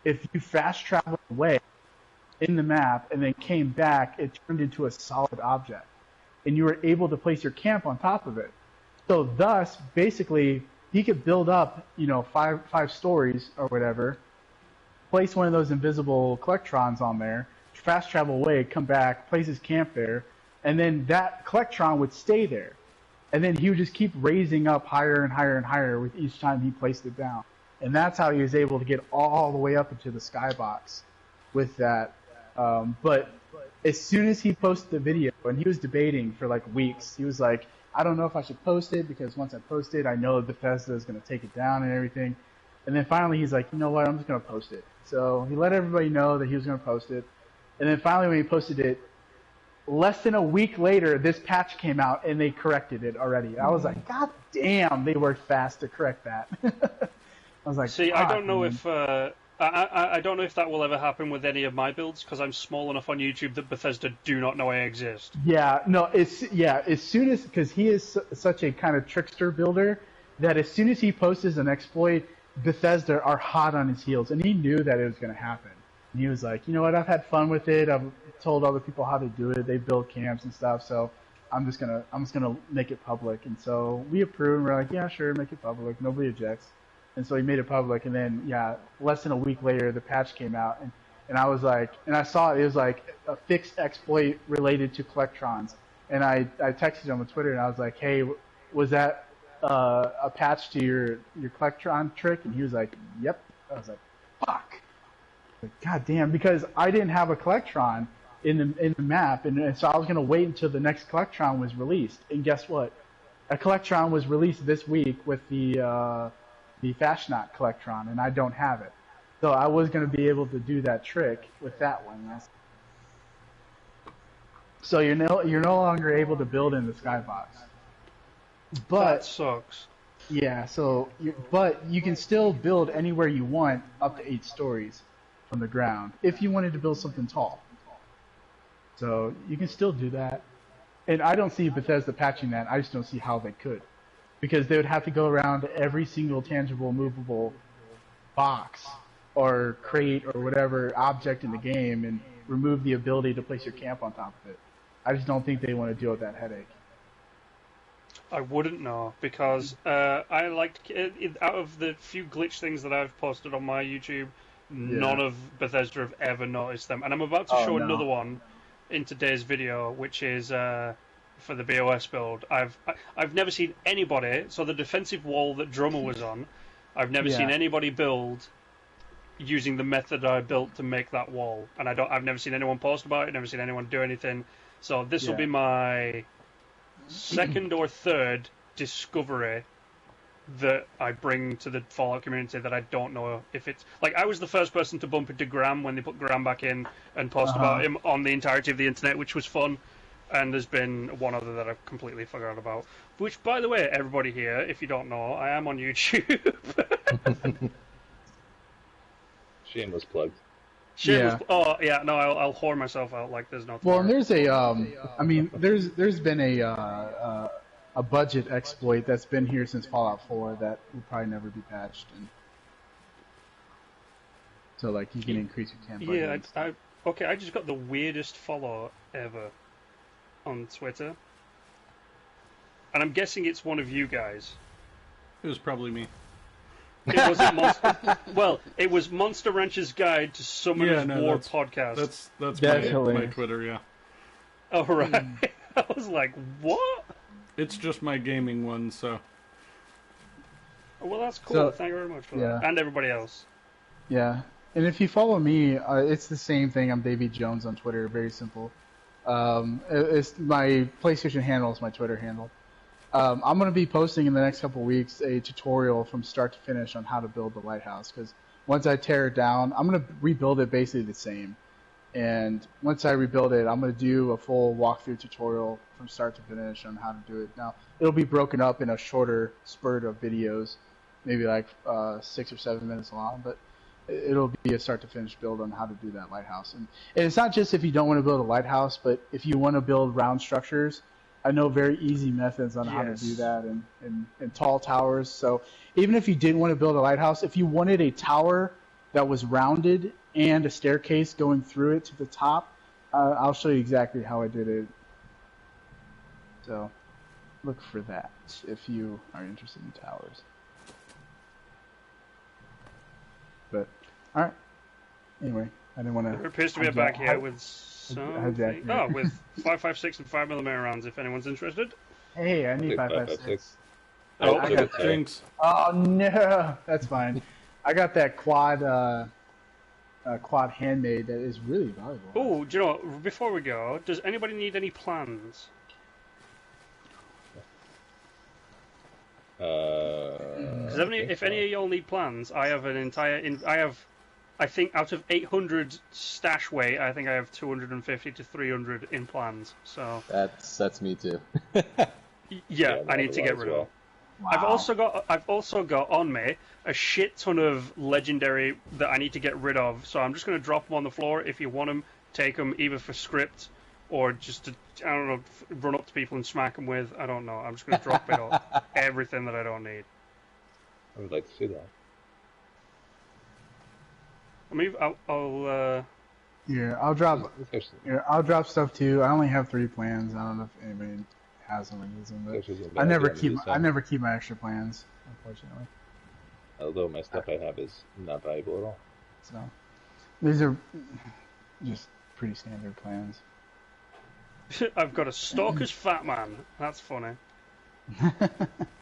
if you fast traveled away in the map and then came back, it turned into a solid object. And you were able to place your camp on top of it. So thus, basically, he could build up, 5 stories or whatever, place one of those invisible collectrons on there, fast travel away, come back, place his camp there, and then that Collectron would stay there, and then he would just keep raising up higher and higher and higher with each time he placed it down, and that's how he was able to get all the way up into the skybox with that. But as soon as he posted the video, and he was debating for like weeks, he was like, I don't know if I should post it because once I post it, I know Bethesda is going to take it down and everything. And then finally he's like, you know what, I'm just going to post it. So he let everybody know that he was going to post it. And then finally when he posted it, less than a week later, this patch came out and they corrected it already. I was like, God damn, they worked fast to correct that. I was like, see, I don't know if I don't know if that will ever happen with any of my builds because I'm small enough on YouTube that Bethesda do not know I exist. Yeah, no, as soon as, because he is such a kind of trickster builder that as soon as he posts an exploit, Bethesda are hot on his heels, and he knew that it was going to happen. And he was like, you know what, I've had fun with it. I've told other people how to do it. They build camps and stuff, so I'm just gonna make it public. And so we approved, and we're like, yeah, sure, make it public. Nobody objects. And so he made it public, and then, yeah, less than a week later, the patch came out, and I was like, and I saw it was like a fixed exploit related to Collectrons, and I texted him on Twitter, and I was like, hey, was that a patch to your Collectron trick? And he was like, yep. I was like, fuck. Like, God damn, because I didn't have a Collectron in the map, and so I was gonna wait until the next Collectron was released, and guess what? A Collectron was released this week with the Fashionat Collectron, and I don't have it. So I was going to be able to do that trick with that one. So you're no longer able to build in the skybox. But that sucks. Yeah, but you can still build anywhere you want up to 8 stories from the ground if you wanted to build something tall. So you can still do that. And I don't see Bethesda patching that. I just don't see how they could. Because they would have to go around to every single tangible, movable box or crate or whatever object in the game and remove the ability to place your camp on top of it. I just don't think they want to deal with that headache. I wouldn't know, because I liked out of the few glitch things that I've posted on my YouTube, none of Bethesda have ever noticed them. And I'm about to show another one in today's video, which is for the BOS build. I've never seen anybody. So the defensive wall that Drummer was on, I've never seen anybody build using the method I built to make that wall. And I've never seen anyone post about it. Never seen anyone do anything. So this will be my second or third discovery that I bring to the Fallout community that I don't know if it's... Like, I was the first person to bump into Graham when they put Graham back in and post about him on the entirety of the internet, which was fun. And there's been one other that I've completely forgot about. Which, by the way, everybody here, if you don't know, I am on YouTube. Shameless plug. Oh, yeah, no, I'll whore myself out like there's no tomorrow. Well, and there's there's been a budget exploit that's been here since Fallout 4 that will probably never be patched. And so, like, you can increase your camp. Yeah, I just got the weirdest follow ever on Twitter. And I'm guessing it's one of you guys. It was probably me. It wasn't well, it was Monster Rancher's Guide to Summoner's War podcast. That's my Twitter, yeah. Oh, right. I was like, what? It's just my gaming one, so... Oh, well, that's cool. Thank you very much for that. And everybody else. Yeah. And if you follow me, it's the same thing. I'm Davey Jones on Twitter. Very simple. It's my PlayStation handle is my Twitter handle. I'm going to be posting in the next couple of weeks a tutorial from start to finish on how to build the lighthouse, because once I tear it down, I'm going to rebuild it basically the same. And once I rebuild it, I'm going to do a full walkthrough tutorial from start to finish on how to do it. Now, it'll be broken up in a shorter spurt of videos, maybe like 6 or 7 minutes long, but it'll be a start to finish build on how to do that lighthouse. And it's not just if you don't want to build a lighthouse, but if you want to build round structures, I know very easy methods on how to do that and tall towers. So even if you didn't want to build a lighthouse, if you wanted a tower that was rounded and a staircase going through it to the top, I'll show you exactly how I did it. So look for that if you are interested in towers. But, alright. Anyway, I didn't want to. There appears to be a bag here with something. Oh, with 5.56 and 5mm rounds. If anyone's interested. Hey, I need I'll take 5.56. Oh, I got Jinx. Oh no, that's fine. I got that quad handmade that is really valuable. Oh, do you know what? Before we go, does anybody need any plans? Because if any of y'all need plans, I have an entire. I think out of 800 stash weight, I think I have 250 to 300 in plans. So That's me too. yeah, I need to get rid of them. Wow. I've also got on me a shit ton of legendary that I need to get rid of. So I'm just going to drop them on the floor. If you want them, take them either for script or just to, I don't know, run up to people and smack them with. I don't know. I'm just going to drop it all, everything that I don't need. I would like to see that. I mean, I'll Yeah, I'll drop. It's actually- Yeah, I'll drop stuff too. I only have 3 plans. I don't know if anybody has them or needs them, but Which is a bad I never idea to keep. do I so. never keep my extra plans, unfortunately. Although my stuff I have is not valuable at all. So these are just pretty standard plans. I've got a stalker's fat man. That's funny.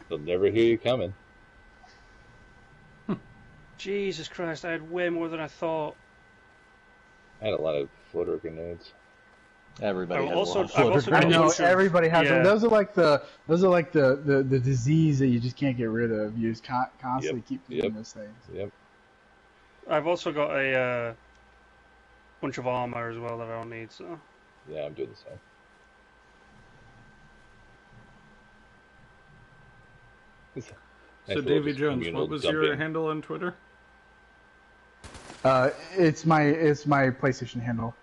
They'll never hear you coming. Jesus Christ, I had way more than I thought. I had a lot of floater grenades. Everybody I've has also- a lot of I've floater also got I a grenades. know bunch of- everybody has yeah. them. Those are like the disease that you just can't get rid of. You just constantly Yep. keep doing Yep. those things. Yep. I've also got a bunch of armor as well that I don't need. So Yeah, I'm doing the same. Nice So, little Davy just Jones, communal what was dump your in. handle on Twitter? It's my PlayStation handle.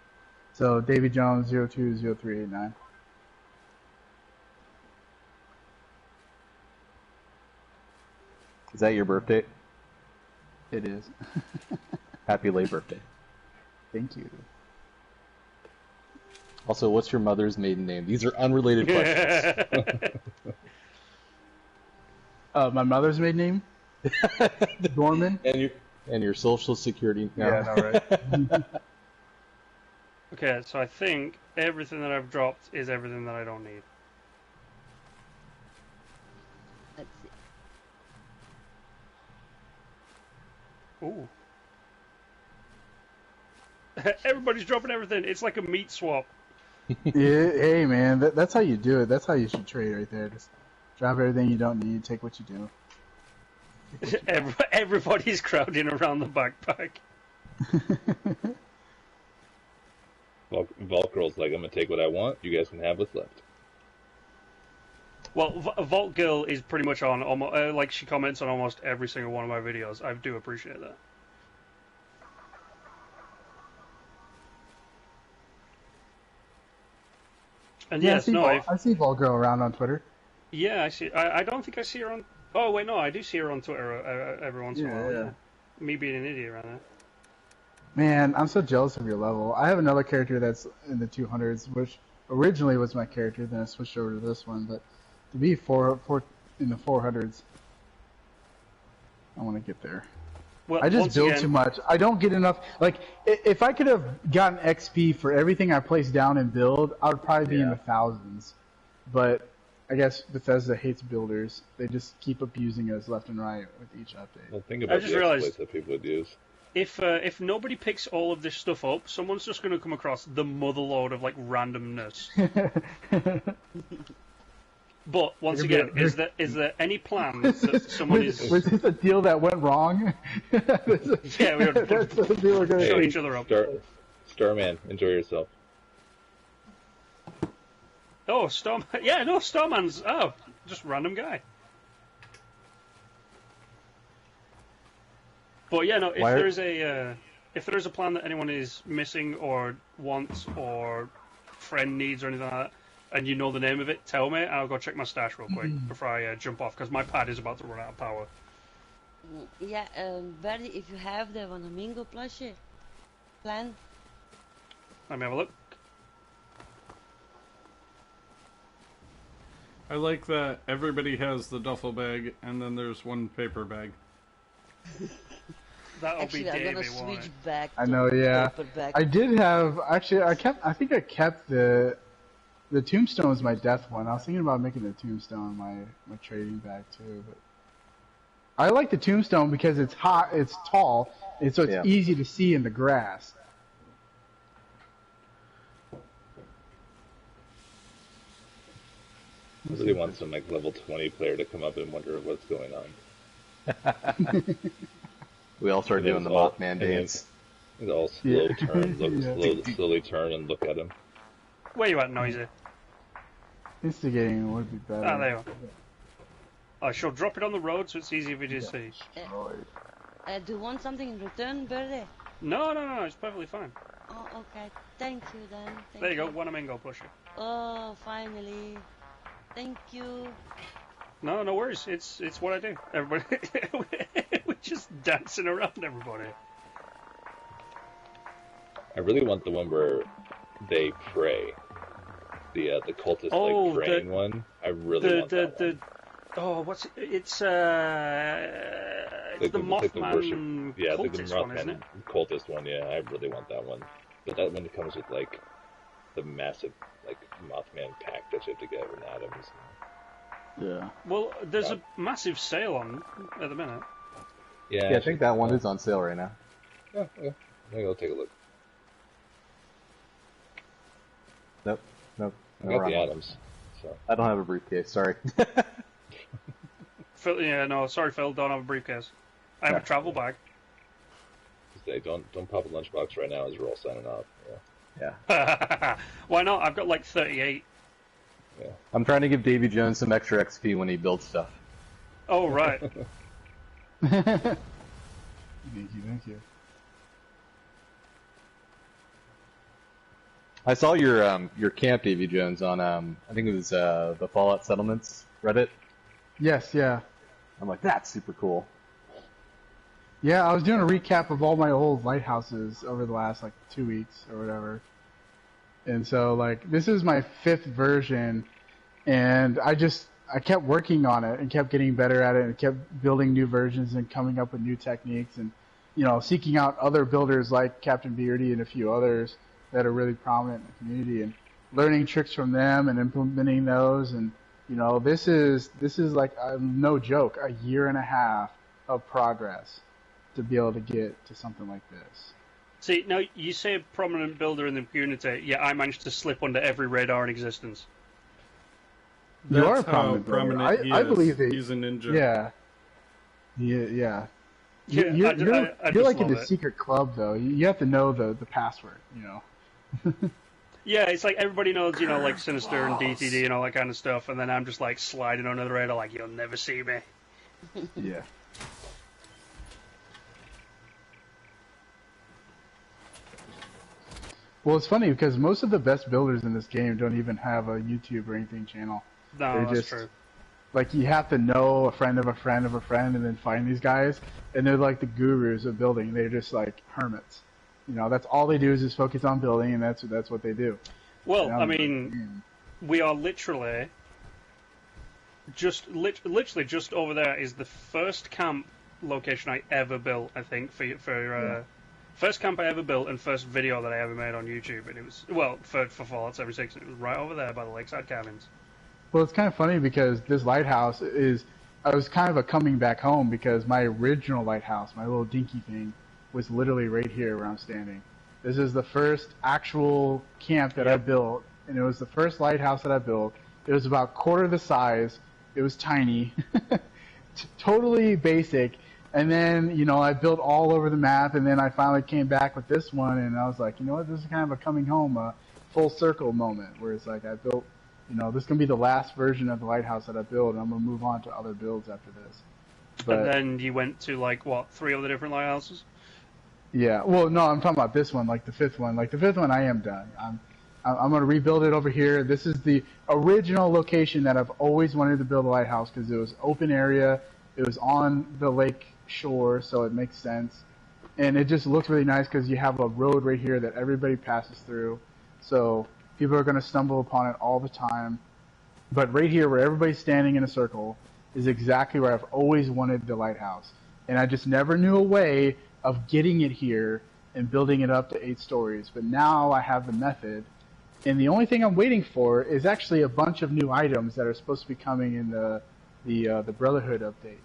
So Davy Jones 020389. Is that your birthday? It is. Happy late birthday. Thank you. Also, what's your mother's maiden name? These are unrelated questions. My mother's maiden name? Dorman? And your social security number. Yeah, I know, right? okay, so I think everything that I've dropped is everything that I don't need. Let's see. Ooh. Everybody's dropping everything. It's like a meat swap. Yeah, hey, man, that's how you do it. That's how you should trade right there. Just drop everything you don't need, take what you do. Everybody's crowding around the backpack. Volcrol's like, I'm gonna take what I want. You guys can have what's left. Well, Vault Girl is pretty much on almost like she comments on almost every single one of my videos. I do appreciate that. And Yeah, yes, no, I see Ball Girl around on Twitter. yeah, I see. I don't think I see her on. Oh wait, no, I do see her on Twitter every once in a while. Yeah. Me being an idiot around there. Man, I'm so jealous of your level. I have another character that's in the 200s, which originally was my character, then I switched over to this one, but to be four in the 400s, I want to get there. Well, I just once build again, too much. I don't get enough. Like, if I could have gotten XP for everything I place down and build, I would probably be in the thousands. But I guess Bethesda hates builders. They just keep abusing us left and right with each update. Well, think about just the realized- exploits that people would use. If nobody picks all of this stuff up, someone's just going to come across the motherload of like randomness. But once again, is there any plans that someone is? Was this a deal that went wrong? Yeah, we were That's the deal we're gonna shut do. each other up. Starman, enjoy yourself. Oh, Starman. Yeah, no, Starman's. Oh, just random guy. But yeah, no. If there is a plan that anyone is missing or wants or friend needs or anything like that, and you know the name of it, tell me. I'll go check my stash real quick before I jump off because my pad is about to run out of power. Yeah, Barry, if you have the Wanamingo plushie plan, Let me have a look. I like that everybody has the duffel bag, and then there's one paper bag. That'll Actually, be I'm gonna Davey, won't switch it? back. I know, yeah. Paperback. I did have actually. I think I kept the tombstone was my death one. I was thinking about making the tombstone my trading bag too, but I like the tombstone because it's hot, it's tall, and so it's easy to see in the grass. I really want some like level 20 player to come up and wonder what's going on. We all start doing the Mothman dance. It's all slow turn, slowly turn and look at him. Where you at, Noisy? Instigating would be better. Ah, there you are. I shall drop it on the road so it's easy for you to see. Do you want something in return, Verde? No, it's perfectly fine. Oh, okay. Thank you, then. There you go, one mango pusher. Oh, finally. Thank you. No worries. It's what I do. Everybody, we're just dancing around everybody. I really want the one where they pray. The cultist like praying one. I really want that one. Oh, what's it? It's the Mothman Mothman cultist one, isn't it? Cultist one, yeah. I really want that one. But that one comes with like the massive like Mothman pack that you have to get with atoms. Yeah. Well, there's a massive sale on at the minute. Yeah, I think that one is on sale right now. Yeah. Maybe I'll take a look. Nope. I got the atoms. So. I don't have a briefcase. Sorry. Phil, sorry, Phil. Don't have a briefcase. I have a travel bag. Say, don't pop a lunchbox right now as we're all signing off. Yeah. Why not? I've got like 38. Yeah. I'm trying to give Davy Jones some extra XP when he builds stuff. Oh right. Thank you. I saw your camp, Davy Jones, on I think it was the Fallout Settlements Reddit. Yes, yeah. I'm like, that's super cool. Yeah, I was doing a recap of all my old lighthouses over the last like 2 weeks or whatever. And so like this is my 5th version, and I kept working on it and kept getting better at it and kept building new versions and coming up with new techniques and seeking out other builders like Captain Beardy and a few others that are really prominent in the community and learning tricks from them and implementing those. And this is like no joke, a year and a half of progress to be able to get to something like this. See, now you say a prominent builder in the community. Yeah, I managed to slip under every radar in existence. You are a prominent. I believe that he's a ninja. Yeah. You're like in the secret club, though. You have to know the password. Yeah, it's like everybody knows, like Sinister and DTD and all that kind of stuff, and then I'm just like sliding under the radar, like you'll never see me. Yeah. Well, it's funny because most of the best builders in this game don't even have a YouTube or anything channel. No, They're that's just, true. Like, you have to know a friend of a friend of a friend and then find these guys, and they're like the gurus of building. They're just like hermits. That's all they do is just focus on building, and that's what they do. Well, I mean, we are literally literally just over there is the first camp location I ever built, I think, first camp I ever built and first video that I ever made on YouTube, and it was, for Fallout 76, it was right over there by the Lakeside Cabins. Well, it's kind of funny because this lighthouse I was kind of a coming back home because my original lighthouse, my little dinky thing, was literally right here where I'm standing. This is the first actual camp that I built, and it was the first lighthouse that I built. It was about quarter the size. It was tiny, totally basic. And then, I built all over the map, and then I finally came back with this one, and I was like, you know what, this is kind of a coming home, a full circle moment, where it's like I built, this is going to be the last version of the lighthouse that I built, and I'm going to move on to other builds after this. But, and then you went to, 3 other different lighthouses? Yeah, well, no, I'm talking about this one, like the 5th one. Like the 5th one, I am done. I'm going to rebuild it over here. This is the original location that I've always wanted to build a lighthouse because it was open area. It was on the lake shore, so it makes sense. And it just looks really nice because you have a road right here that everybody passes through. So people are going to stumble upon it all the time. But right here where everybody's standing in a circle is exactly where I've always wanted the lighthouse. And I just never knew a way of getting it here and building it up to 8 stories. But now I have the method, and the only thing I'm waiting for is actually a bunch of new items that are supposed to be coming in the Brotherhood update.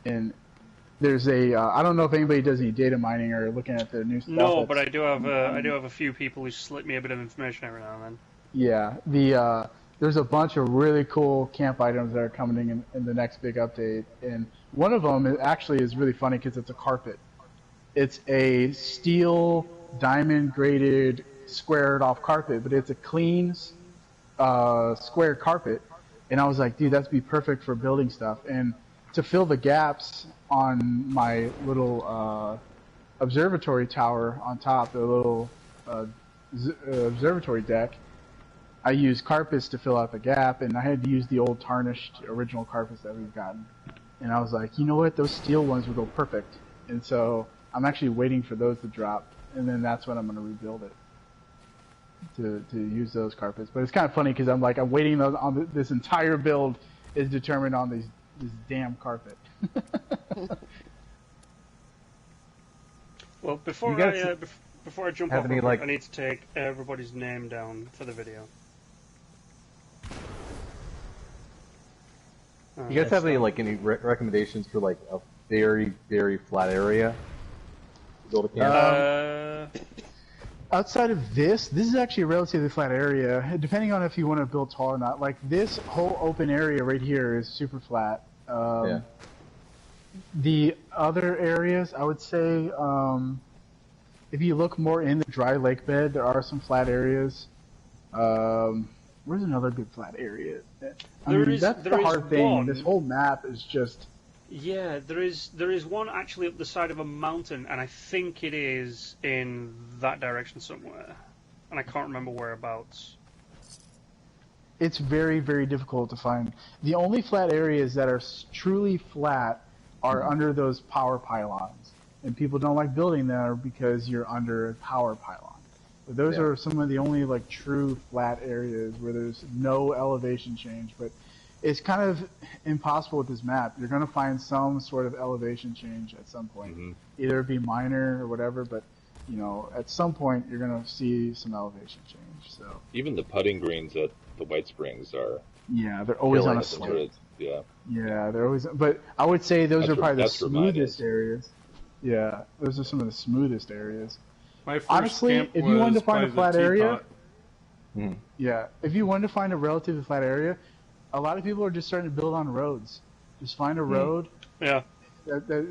And there's I don't know if anybody does any data mining or looking at the new stuff. No, but I do have a few people who slip me a bit of information every now and then. Yeah, there's a bunch of really cool camp items that are coming in the next big update, and one of them is really funny because it's a carpet. It's a steel diamond graded squared off carpet, but it's a clean square carpet, and I was like, dude, that'd be perfect for building stuff. And to fill the gaps on my little observatory tower on top, the little observatory deck, I used carpets to fill out the gap, and I had to use the old tarnished original carpets that we've gotten. And I was like, you know what, those steel ones would go perfect. And so I'm actually waiting for those to drop, and then that's when I'm going to rebuild it to use those carpets. But it's kind of funny because I'm waiting on this entire build is determined on this damn carpet. Well, before I jump off, I need to take everybody's name down for the video. You guys have any recommendations for a very, very flat area to build a camp? Outside of this is actually a relatively flat area, depending on if you want to build tall or not. Like, this whole open area right here is super flat. Yeah. The other areas, I would say, if you look more in the dry lake bed, there are some flat areas. Where's another good flat area? That's the hard thing. This whole map is just... Yeah, there is one actually up the side of a mountain, and I think it is in that direction somewhere. And I can't remember whereabouts. It's very, very difficult to find. The only flat areas that are truly flat are under those power pylons. And people don't like building there because you're under a power pylon. But those are some of the only true flat areas where there's no elevation change. But it's kind of impossible with this map. You're going to find some sort of elevation change at some point. Mm-hmm. Either it be minor or whatever, but at some point you're going to see some elevation change. So even the putting greens at the White Springs are... Yeah, they're always on a slope. Yeah. Yeah, they're always... But I would say those are probably the smoothest areas. Yeah, those are some of the smoothest areas. Honestly, if you wanted to find a flat area... Yeah, if you wanted to find a relatively flat area, a lot of people are just starting to build on roads. Just find a road that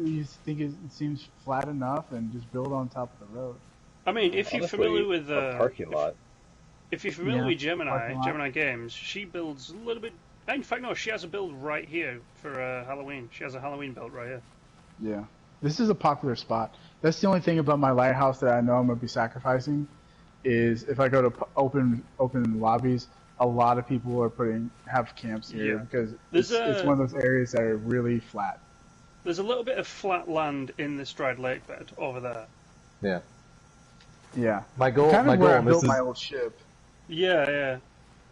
you think it seems flat enough and just build on top of the road. I mean, if you're familiar with... a parking lot. If you're familiar with Gemini Games, she builds a little bit... In fact, no, she has a build right here for Halloween. She has a Halloween build right here. Yeah. This is a popular spot. That's the only thing about my lighthouse that I know I'm going to be sacrificing, is if I go to open lobbies, a lot of people are have camps here because it's one of those areas that are really flat. There's a little bit of flat land in this dried lake bed over there. Yeah. Yeah. My goal. I built my old ship. Yeah.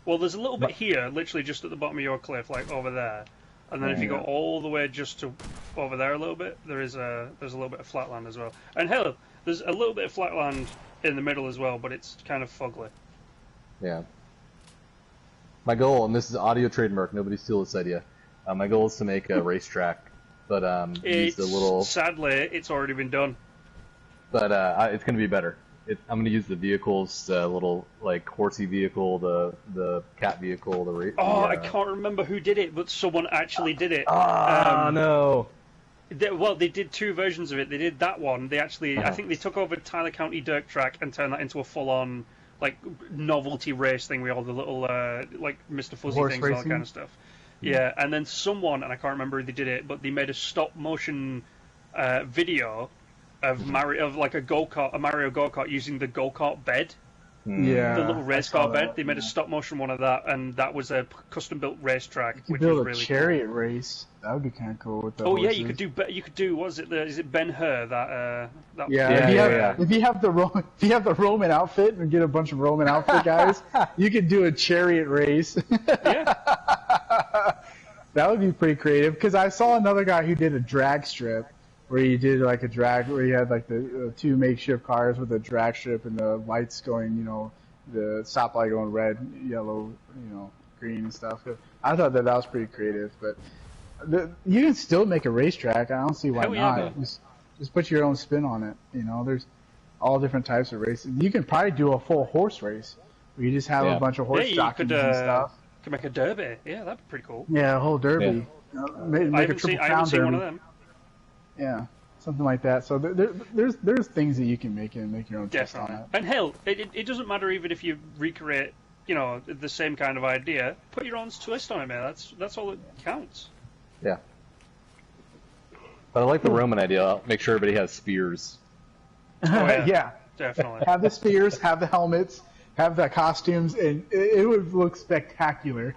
Well, there's a little bit here, literally just at the bottom of your cliff, over there. And then if you go all the way just to over there a little bit, there's a little bit of flat land as well. And hell, there's a little bit of flat land in the middle as well, but it's kind of fugly. Yeah. My goal, and this is audio trademark, nobody steal this idea. My goal is to make a racetrack, but use the little... Sadly, it's already been done. But it's going to be better. I'm going to use the vehicles, little horsey vehicle, the cat vehicle, I can't remember who did it, but someone actually did it. No. They did 2 versions of it. They did that one. They actually, I think they took over Tyler County Dirt Track and turned that into a full-on novelty race thing with all the little Mr. Fuzzy horse things, racing? all that kind of stuff. Yeah, and then someone, and I can't remember who they did it, but they made a stop-motion video of a Mario go-kart using the go-kart bed. Yeah, the little race car bed. They made a stop-motion one of that, and that was a custom-built racetrack, you could which build was a really chariot cool. race. That would be kind of cool with the horses. Yeah, you could do. Was it is it Ben Hur that? If you have the Roman outfit and get a bunch of Roman outfit guys, you could do a chariot race. Yeah. That would be pretty creative, because I saw another guy who did a drag strip where you did like a drag, where you had like the two makeshift cars with a drag strip and the lights going, the stoplight going red, yellow, green and stuff. I thought that was pretty creative, but you can still make a racetrack. I don't see why not. Just put your own spin on it. There's all different types of races. You can probably do a full horse race where you just have a bunch of horse jockeys and stuff. You could make a derby. Yeah, that'd be pretty cool. Yeah, a whole derby. Yeah. Make a triple crown derby. One of them. Yeah, something like that. So there's things that you can make and make your own twist on it. And hell, it doesn't matter even if you recreate, the same kind of idea. Put your own twist on it, man. That's all that counts. Yeah. But I like the Roman idea. I'll make sure everybody has spears. Oh, yeah. Yeah. Definitely. Have the spears, have the helmets, have the costumes, and it would look spectacular.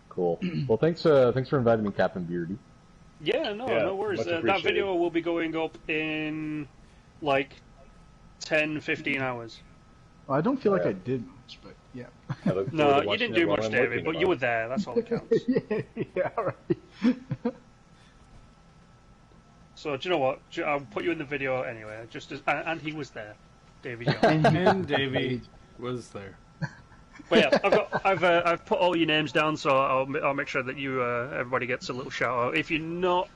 Cool. Well, thanks for inviting me, Captain Beardy. Yeah, no worries. That video will be going up in like 10, 15 hours. Well, I don't feel like I did much, but yeah. No, you didn't do much, David, but you were there. That's all that counts. Yeah, right. So, do you know what? I'll put you in the video anyway. And he was there, Davy Jones. And Davy was there. But yeah, I've put all your names down, so I'll make sure that everybody gets a little shout out. If you're not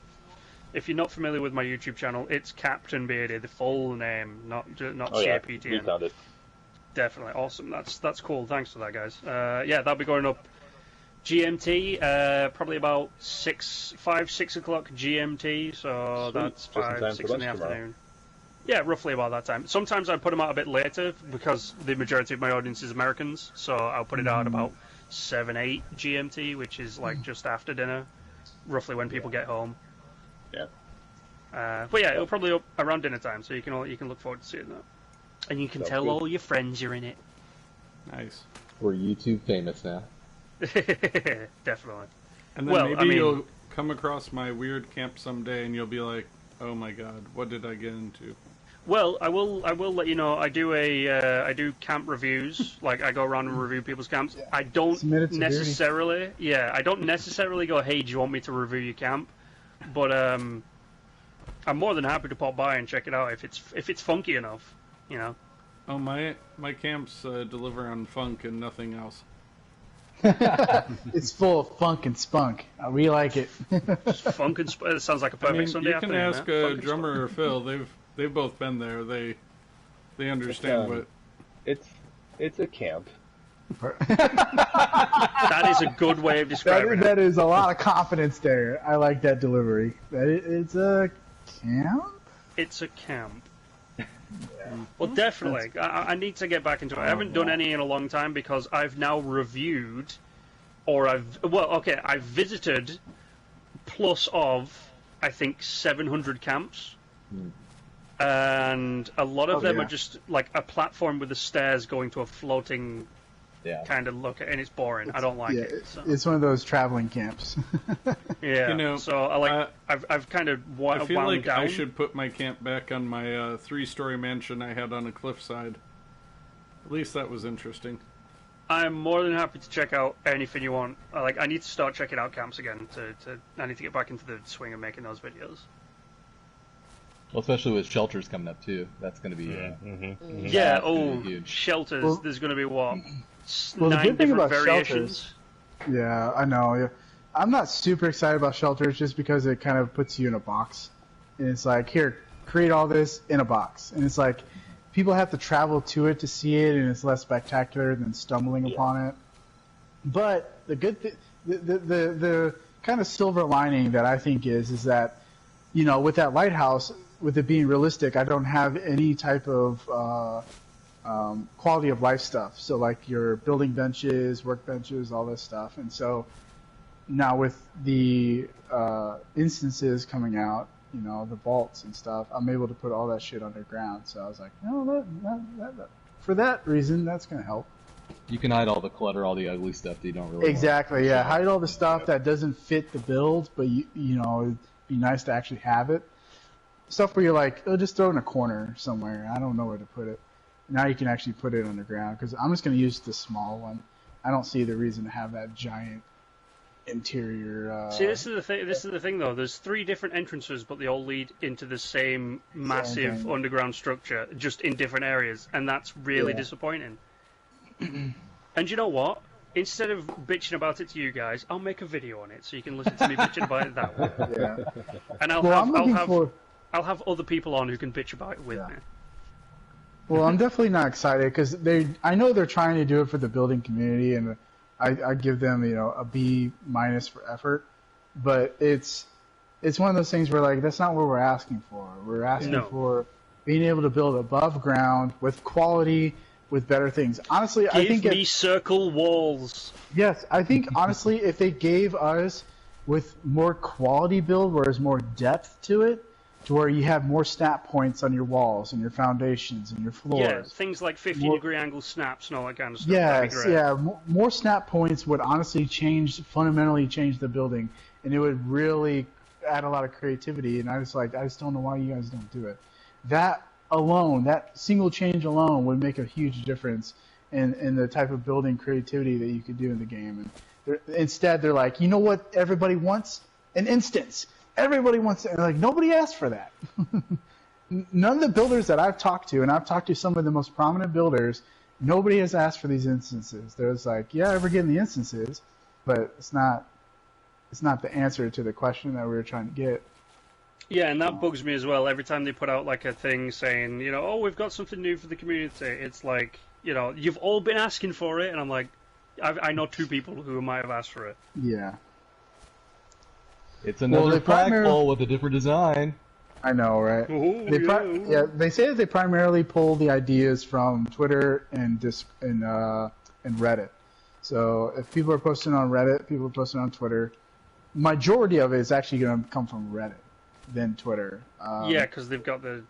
familiar with my YouTube channel, it's Captain Beardy, the full name, not CAPTN. We found it. Definitely awesome. That's cool. Thanks for that, guys. That'll be going up GMT, probably about 5, 6 o'clock GMT. So Sweet. that's Just 5, 6 in the afternoon. Tomorrow. Yeah, roughly about that time. Sometimes I put them out a bit later because the majority of my audience is Americans, so I'll put it out about 7, 8 GMT, which is like just after dinner, roughly when people get home. Yeah. But yeah, it'll probably up around dinner time, so you can look forward to seeing that, and you can tell all your friends you're in it. Nice. We're YouTube famous now. Definitely. And then maybe you'll come across my weird camp someday, and you'll be like, "Oh my God, what did I get into?" Well, I will let you know. I do camp reviews. Like I go around and review people's camps. Yeah. I don't necessarily go, "Hey, do you want me to review your camp?" But I'm more than happy to pop by and check it out if it's funky enough, Oh, my camps deliver on funk and nothing else. It's full of funk and spunk. We like it. Funk and spunk. It sounds like a perfect Sunday afternoon. You can ask drummer or Phil. They've both been there. They understand what. It's a camp. That is a good way of describing it. That is a lot of confidence there. I like that delivery. It's a camp? It's a camp. Well, definitely. I need to get back into it. I haven't done any in a long time because I've now reviewed, I've visited plus of, I think, 700 camps. And a lot of them are just like a platform with the stairs going to a floating kind of look, and it's boring. I don't like it. So. It's one of those traveling camps. Yeah. So I've kind of wound I feel like down. I should put my camp back on my 3-story mansion I had on a cliffside. At least that was interesting. I'm more than happy to check out anything you want. I need to start checking out camps again. I need to get back into the swing of making those videos. Well, especially with shelters coming up too. That's going to be huge. Shelters. Well, there's going to be what? Well, 9 the good thing different about variations. Shelters. Yeah, I know. Yeah. I'm not super excited about shelters just because it kind of puts you in a box, and it's like, here, create all this in a box, and it's like people have to travel to it to see it, and it's less spectacular than stumbling upon it. But the good thing, the kind of silver lining that I think is that, with that lighthouse, with it being realistic, I don't have any type of quality of life stuff. So like your building benches, workbenches, all this stuff. And so now with the instances coming out, the vaults and stuff, I'm able to put all that shit underground. So I was like, for that reason, that's going to help. You can hide all the clutter, all the ugly stuff that you don't really Exactly, yeah. Hide all the stuff that doesn't fit the build, but it'd be nice to actually have it. Stuff where you're like, just throw it in a corner somewhere. I don't know where to put it. Now you can actually put it underground because I'm just going to use the small one. I don't see the reason to have that giant interior. See, this is the thing. This is the thing, though. There's 3 different entrances, but they all lead into the same massive underground structure, just in different areas, and that's really disappointing. And you know what? Instead of bitching about it to you guys, I'll make a video on it so you can listen to me bitching about it that way. Yeah. And I'll have other people on who can bitch about it with me. Well, I'm definitely not excited because I know they're trying to do it for the building community, and I give them, a B- for effort. But it's one of those things where, like, that's not what we're asking for. We're asking for being able to build above ground with quality, with better things. Honestly, I think give me circle walls. Yes, I think honestly, if they gave us with more quality build, where there's more depth to it, to where you have more snap points on your walls and your foundations and your floors. Yeah, things like 50-degree angle snaps and all that kind of stuff. Yes, yeah, more snap points would honestly fundamentally change the building, and it would really add a lot of creativity. And I just don't know why you guys don't do it. That alone, that single change alone, would make a huge difference in the type of building creativity that you could do in the game. And instead, they're like, you know what everybody wants? An instance. Everybody wants it. Like, nobody asked for that. None of the builders that I've talked to, and I've talked to some of the most prominent builders, nobody has asked for these instances. There's like, yeah, we're getting the instances, but it's not the answer to the question that we were trying to get. Yeah, and that bugs me as well. Every time they put out like a thing saying, oh, we've got something new for the community, it's like, you've all been asking for it, and I'm like, I know 2 people who might have asked for it. Yeah. It's another flagpole with a different design. I know, right? They say that they primarily pull the ideas from Twitter and Reddit. So if people are posting on Reddit, people are posting on Twitter. Majority of it is actually going to come from Reddit than Twitter. Yeah, because they've got the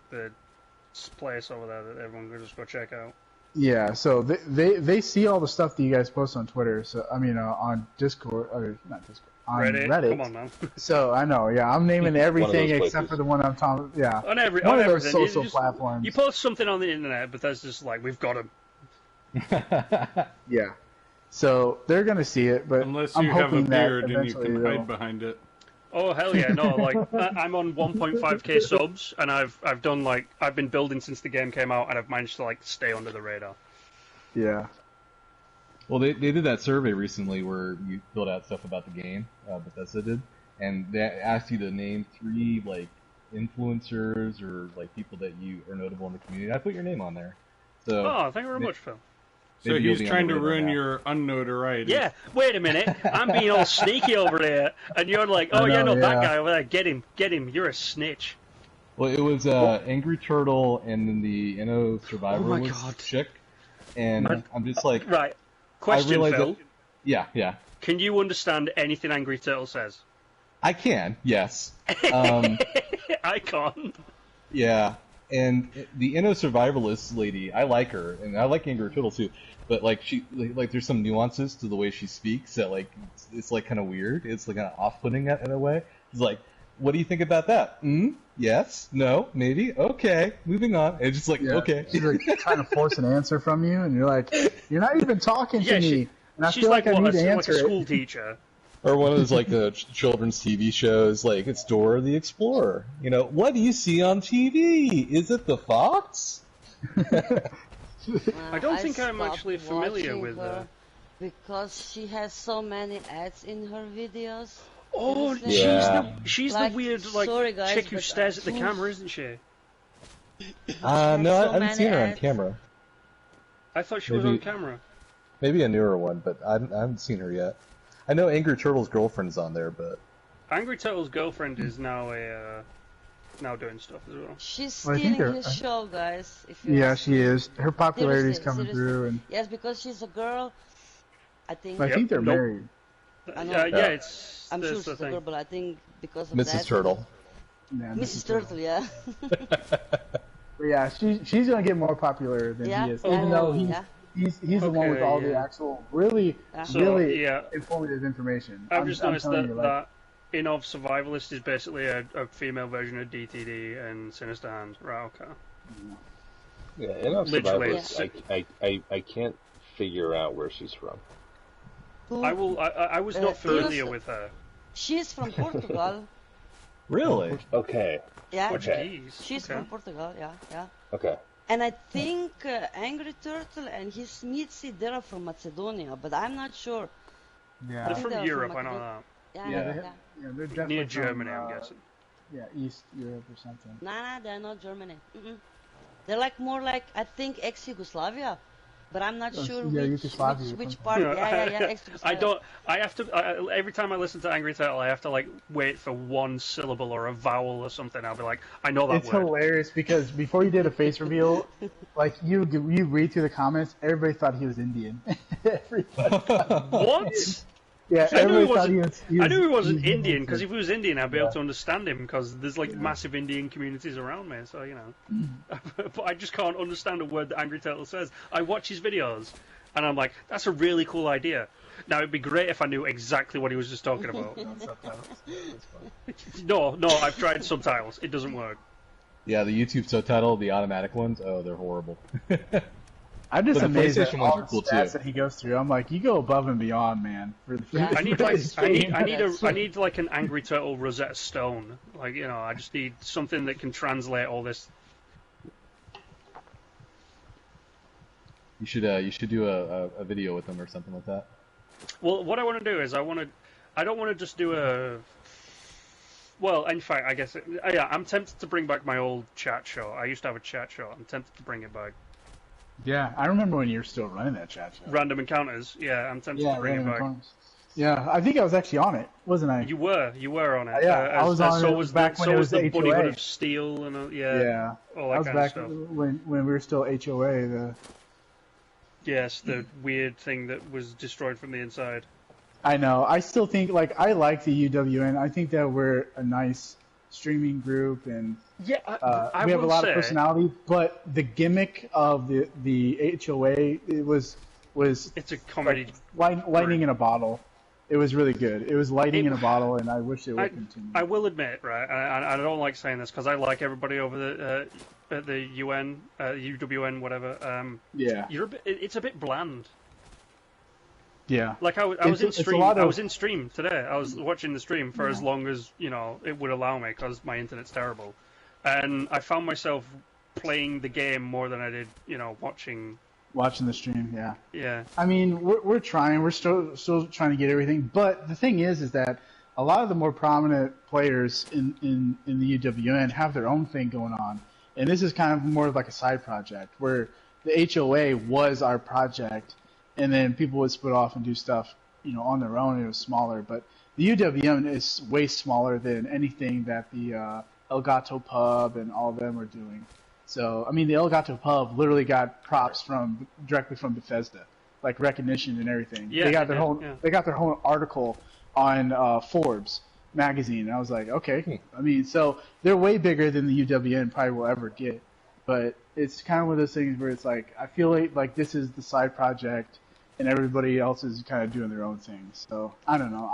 place over there that everyone can just go check out. Yeah, so they see all the stuff that you guys post on Twitter. So I mean, on Discord, or not Discord. On Reddit. Come on, man. So I know, I'm naming everything except for the one I'm talking. Yeah, on those social platforms. You post something on the internet, but that's just like, we've got them. Yeah, so they're gonna see it, but unless I'm you have a hoping beard that and you can hide behind it. Oh hell yeah, no! Like I'm on 1.5k subs, and I've been building since the game came out, and I've managed to stay under the radar. Yeah. Well, they did that survey recently where you filled out stuff about the game, Bethesda did, and they asked you to name 3 influencers or people that you are notable in the community. I put your name on there. So thank you very much, Phil. So he's trying to ruin your unnotoriety. Yeah, wait a minute. I'm being all sneaky over there, and you're like, that guy over there, get him, you're a snitch. Well, it was Angry Turtle and then the Survivalist chick, and I'm just like... Right. Question, Phil. Yeah. Can you understand anything Angry Turtle says? I can, yes. I can't. Yeah, and the Survivalist lady, I like her, and I like Angry Turtle too. But she there's some nuances to the way she speaks that it's kind of weird. It's kind of off-putting in a way. It's like, what do you think about that? Yes, no, maybe, okay, moving on. It's just okay. She's trying to force an answer from you, and you're like, you're not even talking to me. And I feel like I need to answer a school teacher. Or one of those children's TV shows, it's Dora the Explorer. What do you see on TV? Is it the fox? I don't think I'm actually familiar with her. Because she has so many ads in her videos. Oh, yeah. she's the weird chick who stares at the camera, isn't she? No, I haven't seen her on camera. I thought she was on camera. Maybe a newer one, but I haven't seen her yet. I know Angry Turtle's girlfriend's on there, but... Angry Turtle's girlfriend is now now doing stuff as well. She's stealing his show, guys. She is. Her popularity's coming through. And... Yes, because she's a girl. I think they're married. I know. It's... I'm sure she's a girl, but I think because of Mrs. Turtle. Yeah, Mrs. Turtle, yeah. But yeah, she's gonna get more popular than he is, even though he's the one with all the actual really informative information. I've just noticed that Inov Survivalist is basically a female version of DTD and Sinister Hand. Right, okay. Yeah, Inov Survivalist, I can't figure out where she's from. who? I was not familiar with her. She's from Portugal. Really? Okay. Yeah. Portuguese. She's Okay. from Portugal. Yeah, yeah. Okay. And I think Angry Turtle and his Mitzi, they're from Macedonia, but I'm not sure. Yeah. They're think from they're Europe, from I know Macedonia. that. Yeah, Yeah. yeah. Yeah, they're definitely Near from, Germany, I'm guessing. Yeah, East Europe or something. Nah, they're not Germany. Mm-mm. They're like more like, I think, ex-Yugoslavia, but I'm not sure yeah, Yugoslavia or which something. part. Yeah, I ex-Yugoslavia. don't. I have to. Every time I listen to Angry Turtle, I have to like wait for one syllable or a vowel or something. I'll be like, I know that It's word. hilarious because before you did a face reveal, like you read through the comments, everybody thought he was Indian. Everybody. What? Yeah, I knew he everybody thought wasn't. he was I knew he wasn't he was Indian because if he was Indian, I'd be able Yeah. to understand him because there's like massive Indian communities around me. So you know, but I just can't understand a word that Angry Turtle says. I watch his videos, and I'm like, that's a really cool idea. Now it'd be great if I knew exactly what he was just talking about. No, I've tried subtitles. It doesn't work. Yeah, the YouTube subtitle, the automatic ones, oh, they're horrible. I'm just But the amazed at PlayStation all ones are the cool, stats too. that he goes through. I'm like, you go above and beyond, man. I need like That's- I need like an Angry Turtle Rosetta Stone. Like you know, I just need something that can translate all this. You should do a video with them or something like that. Well, what I want to do is I don't want to just do a. Well, in fact, I guess yeah, I'm tempted to bring back my old chat show. I used to have a chat show. I'm tempted to bring it back. Yeah, I remember when you were still running that chat show. Random Encounters. Yeah, I'm tempted to bring it Random back. Encounters. Yeah, I think I was actually on it, wasn't I? You were on it. Yeah, I was on so it was back the, when so it was was the Buddyhood HOA. of Steel and Yeah, all I that was kind back of stuff. when we were still HOA. Yes, the weird thing that was destroyed from the inside. I know. I still think I like the UWN. I think that we're a nice streaming group and Yeah, I we have a will lot say, of personality. But the gimmick of the HOA it was It's a comedy. lightning in a bottle. It was really good. It was lightning in a bottle, and I wish it would continue. I will admit, right, I don't like saying this because I like everybody over at the UN, UWN, whatever. Yeah, it's a bit bland. yeah. Like I was It's in a stream. lot I of- was in stream today. I was watching the stream for as long as it would allow me because my internet's terrible, and I found myself playing the game more than I did, Watching the stream, yeah. Yeah. I mean, we're trying. We're still trying to get everything. But the thing is that a lot of the more prominent players in the UWN have their own thing going on, and this is kind of more of like a side project where the HOA was our project, and then people would split off and do stuff, on their own. And it was smaller, but the UWN is way smaller than anything that the El Gato Pub and all of them are doing. So, I mean, the El Gato Pub literally got props directly from Bethesda, like recognition and everything. Yeah, they got their yeah. they got their whole article on Forbes magazine. And I was like, okay. I mean, so they're way bigger than the UWN probably will ever get. But it's kind of one of those things where it's like I feel like this is the side project, and everybody else is kind of doing their own thing. So I don't know.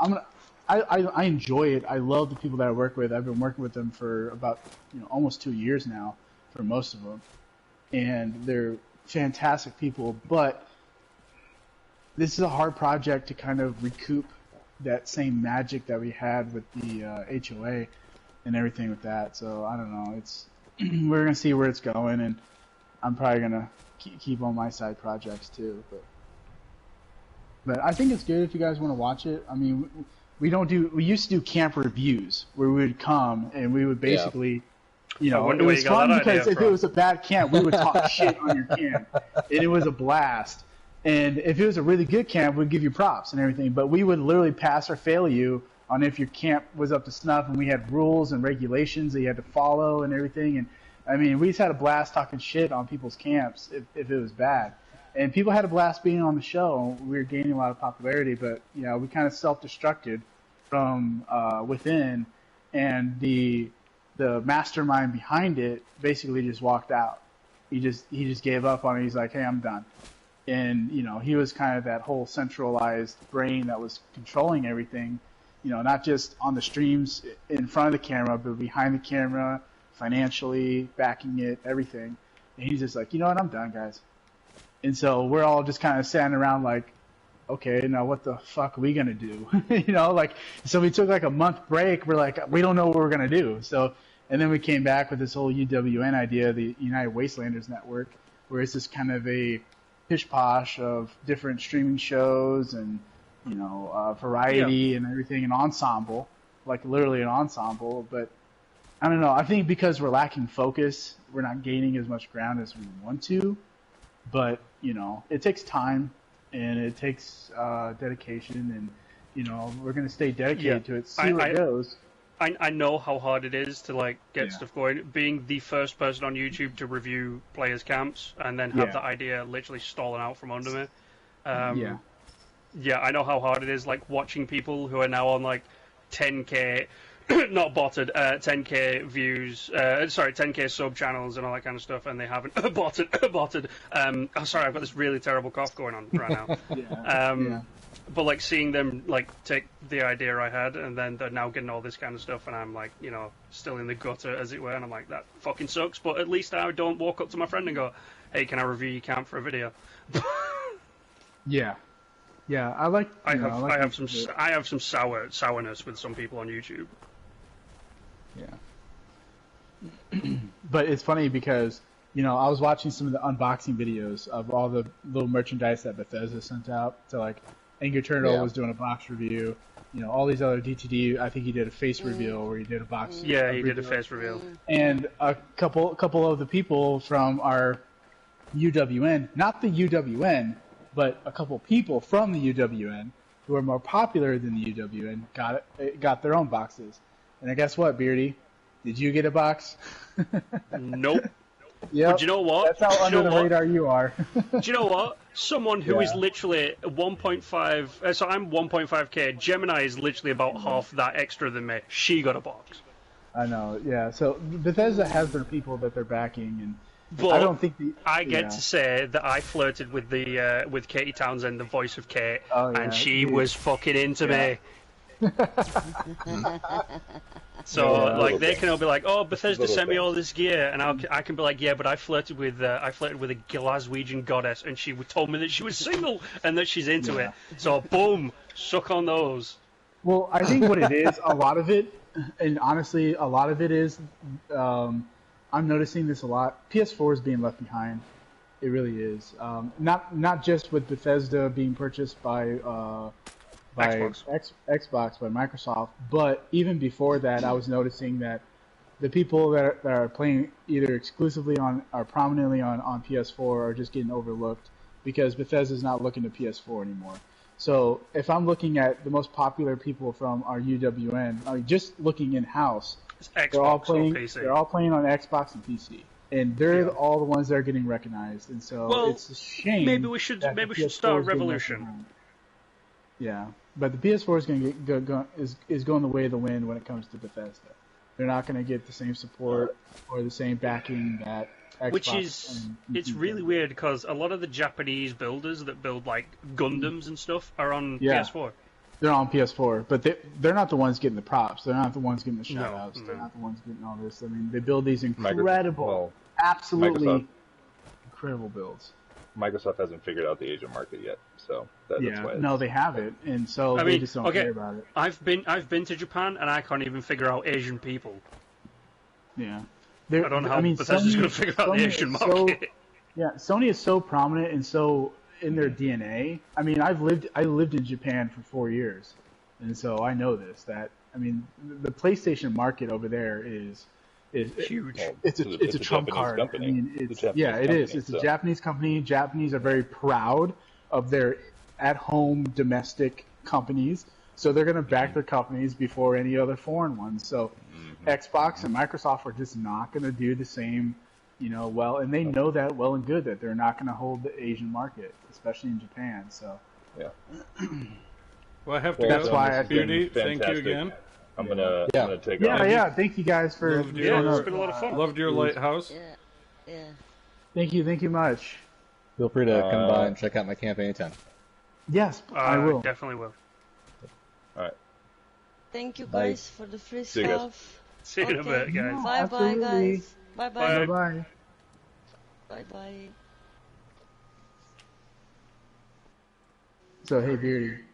I enjoy it. I love the people that I work with. I've been working with them for about almost 2 years now. For most of them, and they're fantastic people, but this is a hard project to kind of recoup that same magic that we had with the HOA and everything with that. So I don't know. It's we're gonna see where it's going, and I'm probably gonna keep on my side projects too. But I think it's good if you guys want to watch it. I mean, we used to do camp reviews where we would come and we would basically. I wonder it where was you got fun that because idea if from. it was a bad camp, we would talk shit on your camp, and it was a blast. And if it was a really good camp, we'd give you props and everything. But we would literally pass or fail you on if your camp was up to snuff, and we had rules and regulations that you had to follow and everything. And I mean, we just had a blast talking shit on people's camps if it was bad. And people had a blast being on the show. We were gaining a lot of popularity, but we kind of self-destructed from within, and the mastermind behind it basically just walked out. He just gave up on it. He's like, hey, I'm done. And, he was kind of that whole centralized brain that was controlling everything, not just on the streams in front of the camera, but behind the camera, financially, backing it, everything. And he's just like, you know what, I'm done, guys. And so we're all just kind of standing around like, okay, now what the fuck are we gonna do? You know, like, so we took like a month break. We're like, we don't know what we're gonna do. So, and then we came back with this whole UWN idea, the United Wastelanders Network, where it's just kind of a pish posh of different streaming shows and, you know, variety and everything, an ensemble, like literally an ensemble. But I don't know. I think because we're lacking focus, we're not gaining as much ground as we want to. But, you know, it takes time and it takes dedication, and, you know, we're going to stay dedicated to it, see where it goes. I know how hard it is to, like, get stuff going. Being the first person on YouTube to review players' camps and then have the idea literally stolen out from under me. Yeah, I know how hard it is, like, watching people who are now on, like, 10k, not botted, 10k views, 10k sub channels and all that kind of stuff, and they haven't botted. Oh, sorry, I've got this really terrible cough going on right now. But, like, seeing them, like, take the idea I had, and then they're now getting all this kind of stuff, and I'm, like, you know, still in the gutter, as it were, and I'm like, that fucking sucks, but at least I don't walk up to my friend and go, hey, can I review your camp for a video? Yeah, I have some sourness with some people on YouTube. Yeah. But it's funny because, you know, I was watching some of the unboxing videos of all the little merchandise that Bethesda sent out to, like, Anger Turtle was doing a box review. You know, all these other DTD, I think he did a face reveal where he did a box. Yeah, he did a face reveal. And a couple of the people from our UWN, not the UWN, but a couple people from the UWN who are more popular than the UWN got their own boxes. And guess what, Beardy? Did you get a box? Nope. Yeah. But you know what? That's how under the radar you are. Do you know what? Someone who is literally 1.5... so I'm 1.5k. Gemini is literally about half that extra than me. She got a box. I know, yeah. So Bethesda has their people that they're backing, and but I don't think I get to say that I flirted with the with Katie Townsend, the voice of Kate, and she was fucking into me. So like they can all be like, "Oh, Bethesda sent me all this gear," and I can be like, "Yeah, but I flirted with a Glaswegian goddess, and she told me that she was single and that she's into it." So boom, suck on those. Well, I think what it is, a lot of it, and honestly, a lot of it is, I'm noticing this a lot. PS4 is being left behind. It really is. Not just with Bethesda being purchased by Xbox, by Microsoft, but even before that, I was noticing that the people that are playing either exclusively on or prominently on PS4 are just getting overlooked because Bethesda's not looking to PS4 anymore. So if I'm looking at the most popular people from our UWN, I mean, just looking in house, they're all playing on Xbox and PC, and they're all the ones that are getting recognized. And so it's a shame. Maybe we should start a revolution. Yeah, but the PS4 is going to is going the way of the wind when it comes to Bethesda. They're not going to get the same support or the same backing that Xbox. Which is it's really weird because a lot of the Japanese builders that build like Gundams and stuff are on PS4. They're on PS4, but they're not the ones getting the props. They're not the ones getting the shout-outs. No. They're not the ones getting all this. I mean, they build these incredible, absolutely incredible builds. Microsoft hasn't figured out the Asian market yet, so that's why. No, they haven't, and so they just don't care about it. I've been to Japan, and I can't even figure out Asian people. Yeah, I don't know how Bethesda's going to figure out the Asian market. Sony is so prominent and so in their DNA. I mean, I lived in Japan for 4 years, and so I know this. That I mean, the PlayStation market over there is huge. It's a trump card. Company. I mean, it is. It's a Japanese company. Japanese are very proud of their at-home domestic companies, so they're going to back their companies before any other foreign ones. So Xbox and Microsoft are just not going to do the same, and they know that well and good that they're not going to hold the Asian market, especially in Japan. So well, I have to go. That's why Beauty, thank you again. I'm gonna take off. Yeah. Thank you guys for. It's been a lot of fun. Loved your lighthouse. Yeah. Thank you much. Feel free to come by and check out my camp anytime. Yes, I will. Definitely will. All right. Thank you guys for the free See you guys. stuff. See you in a bit, guys. Bye, guys. Bye. Bye. Bye. So hey, Beardy.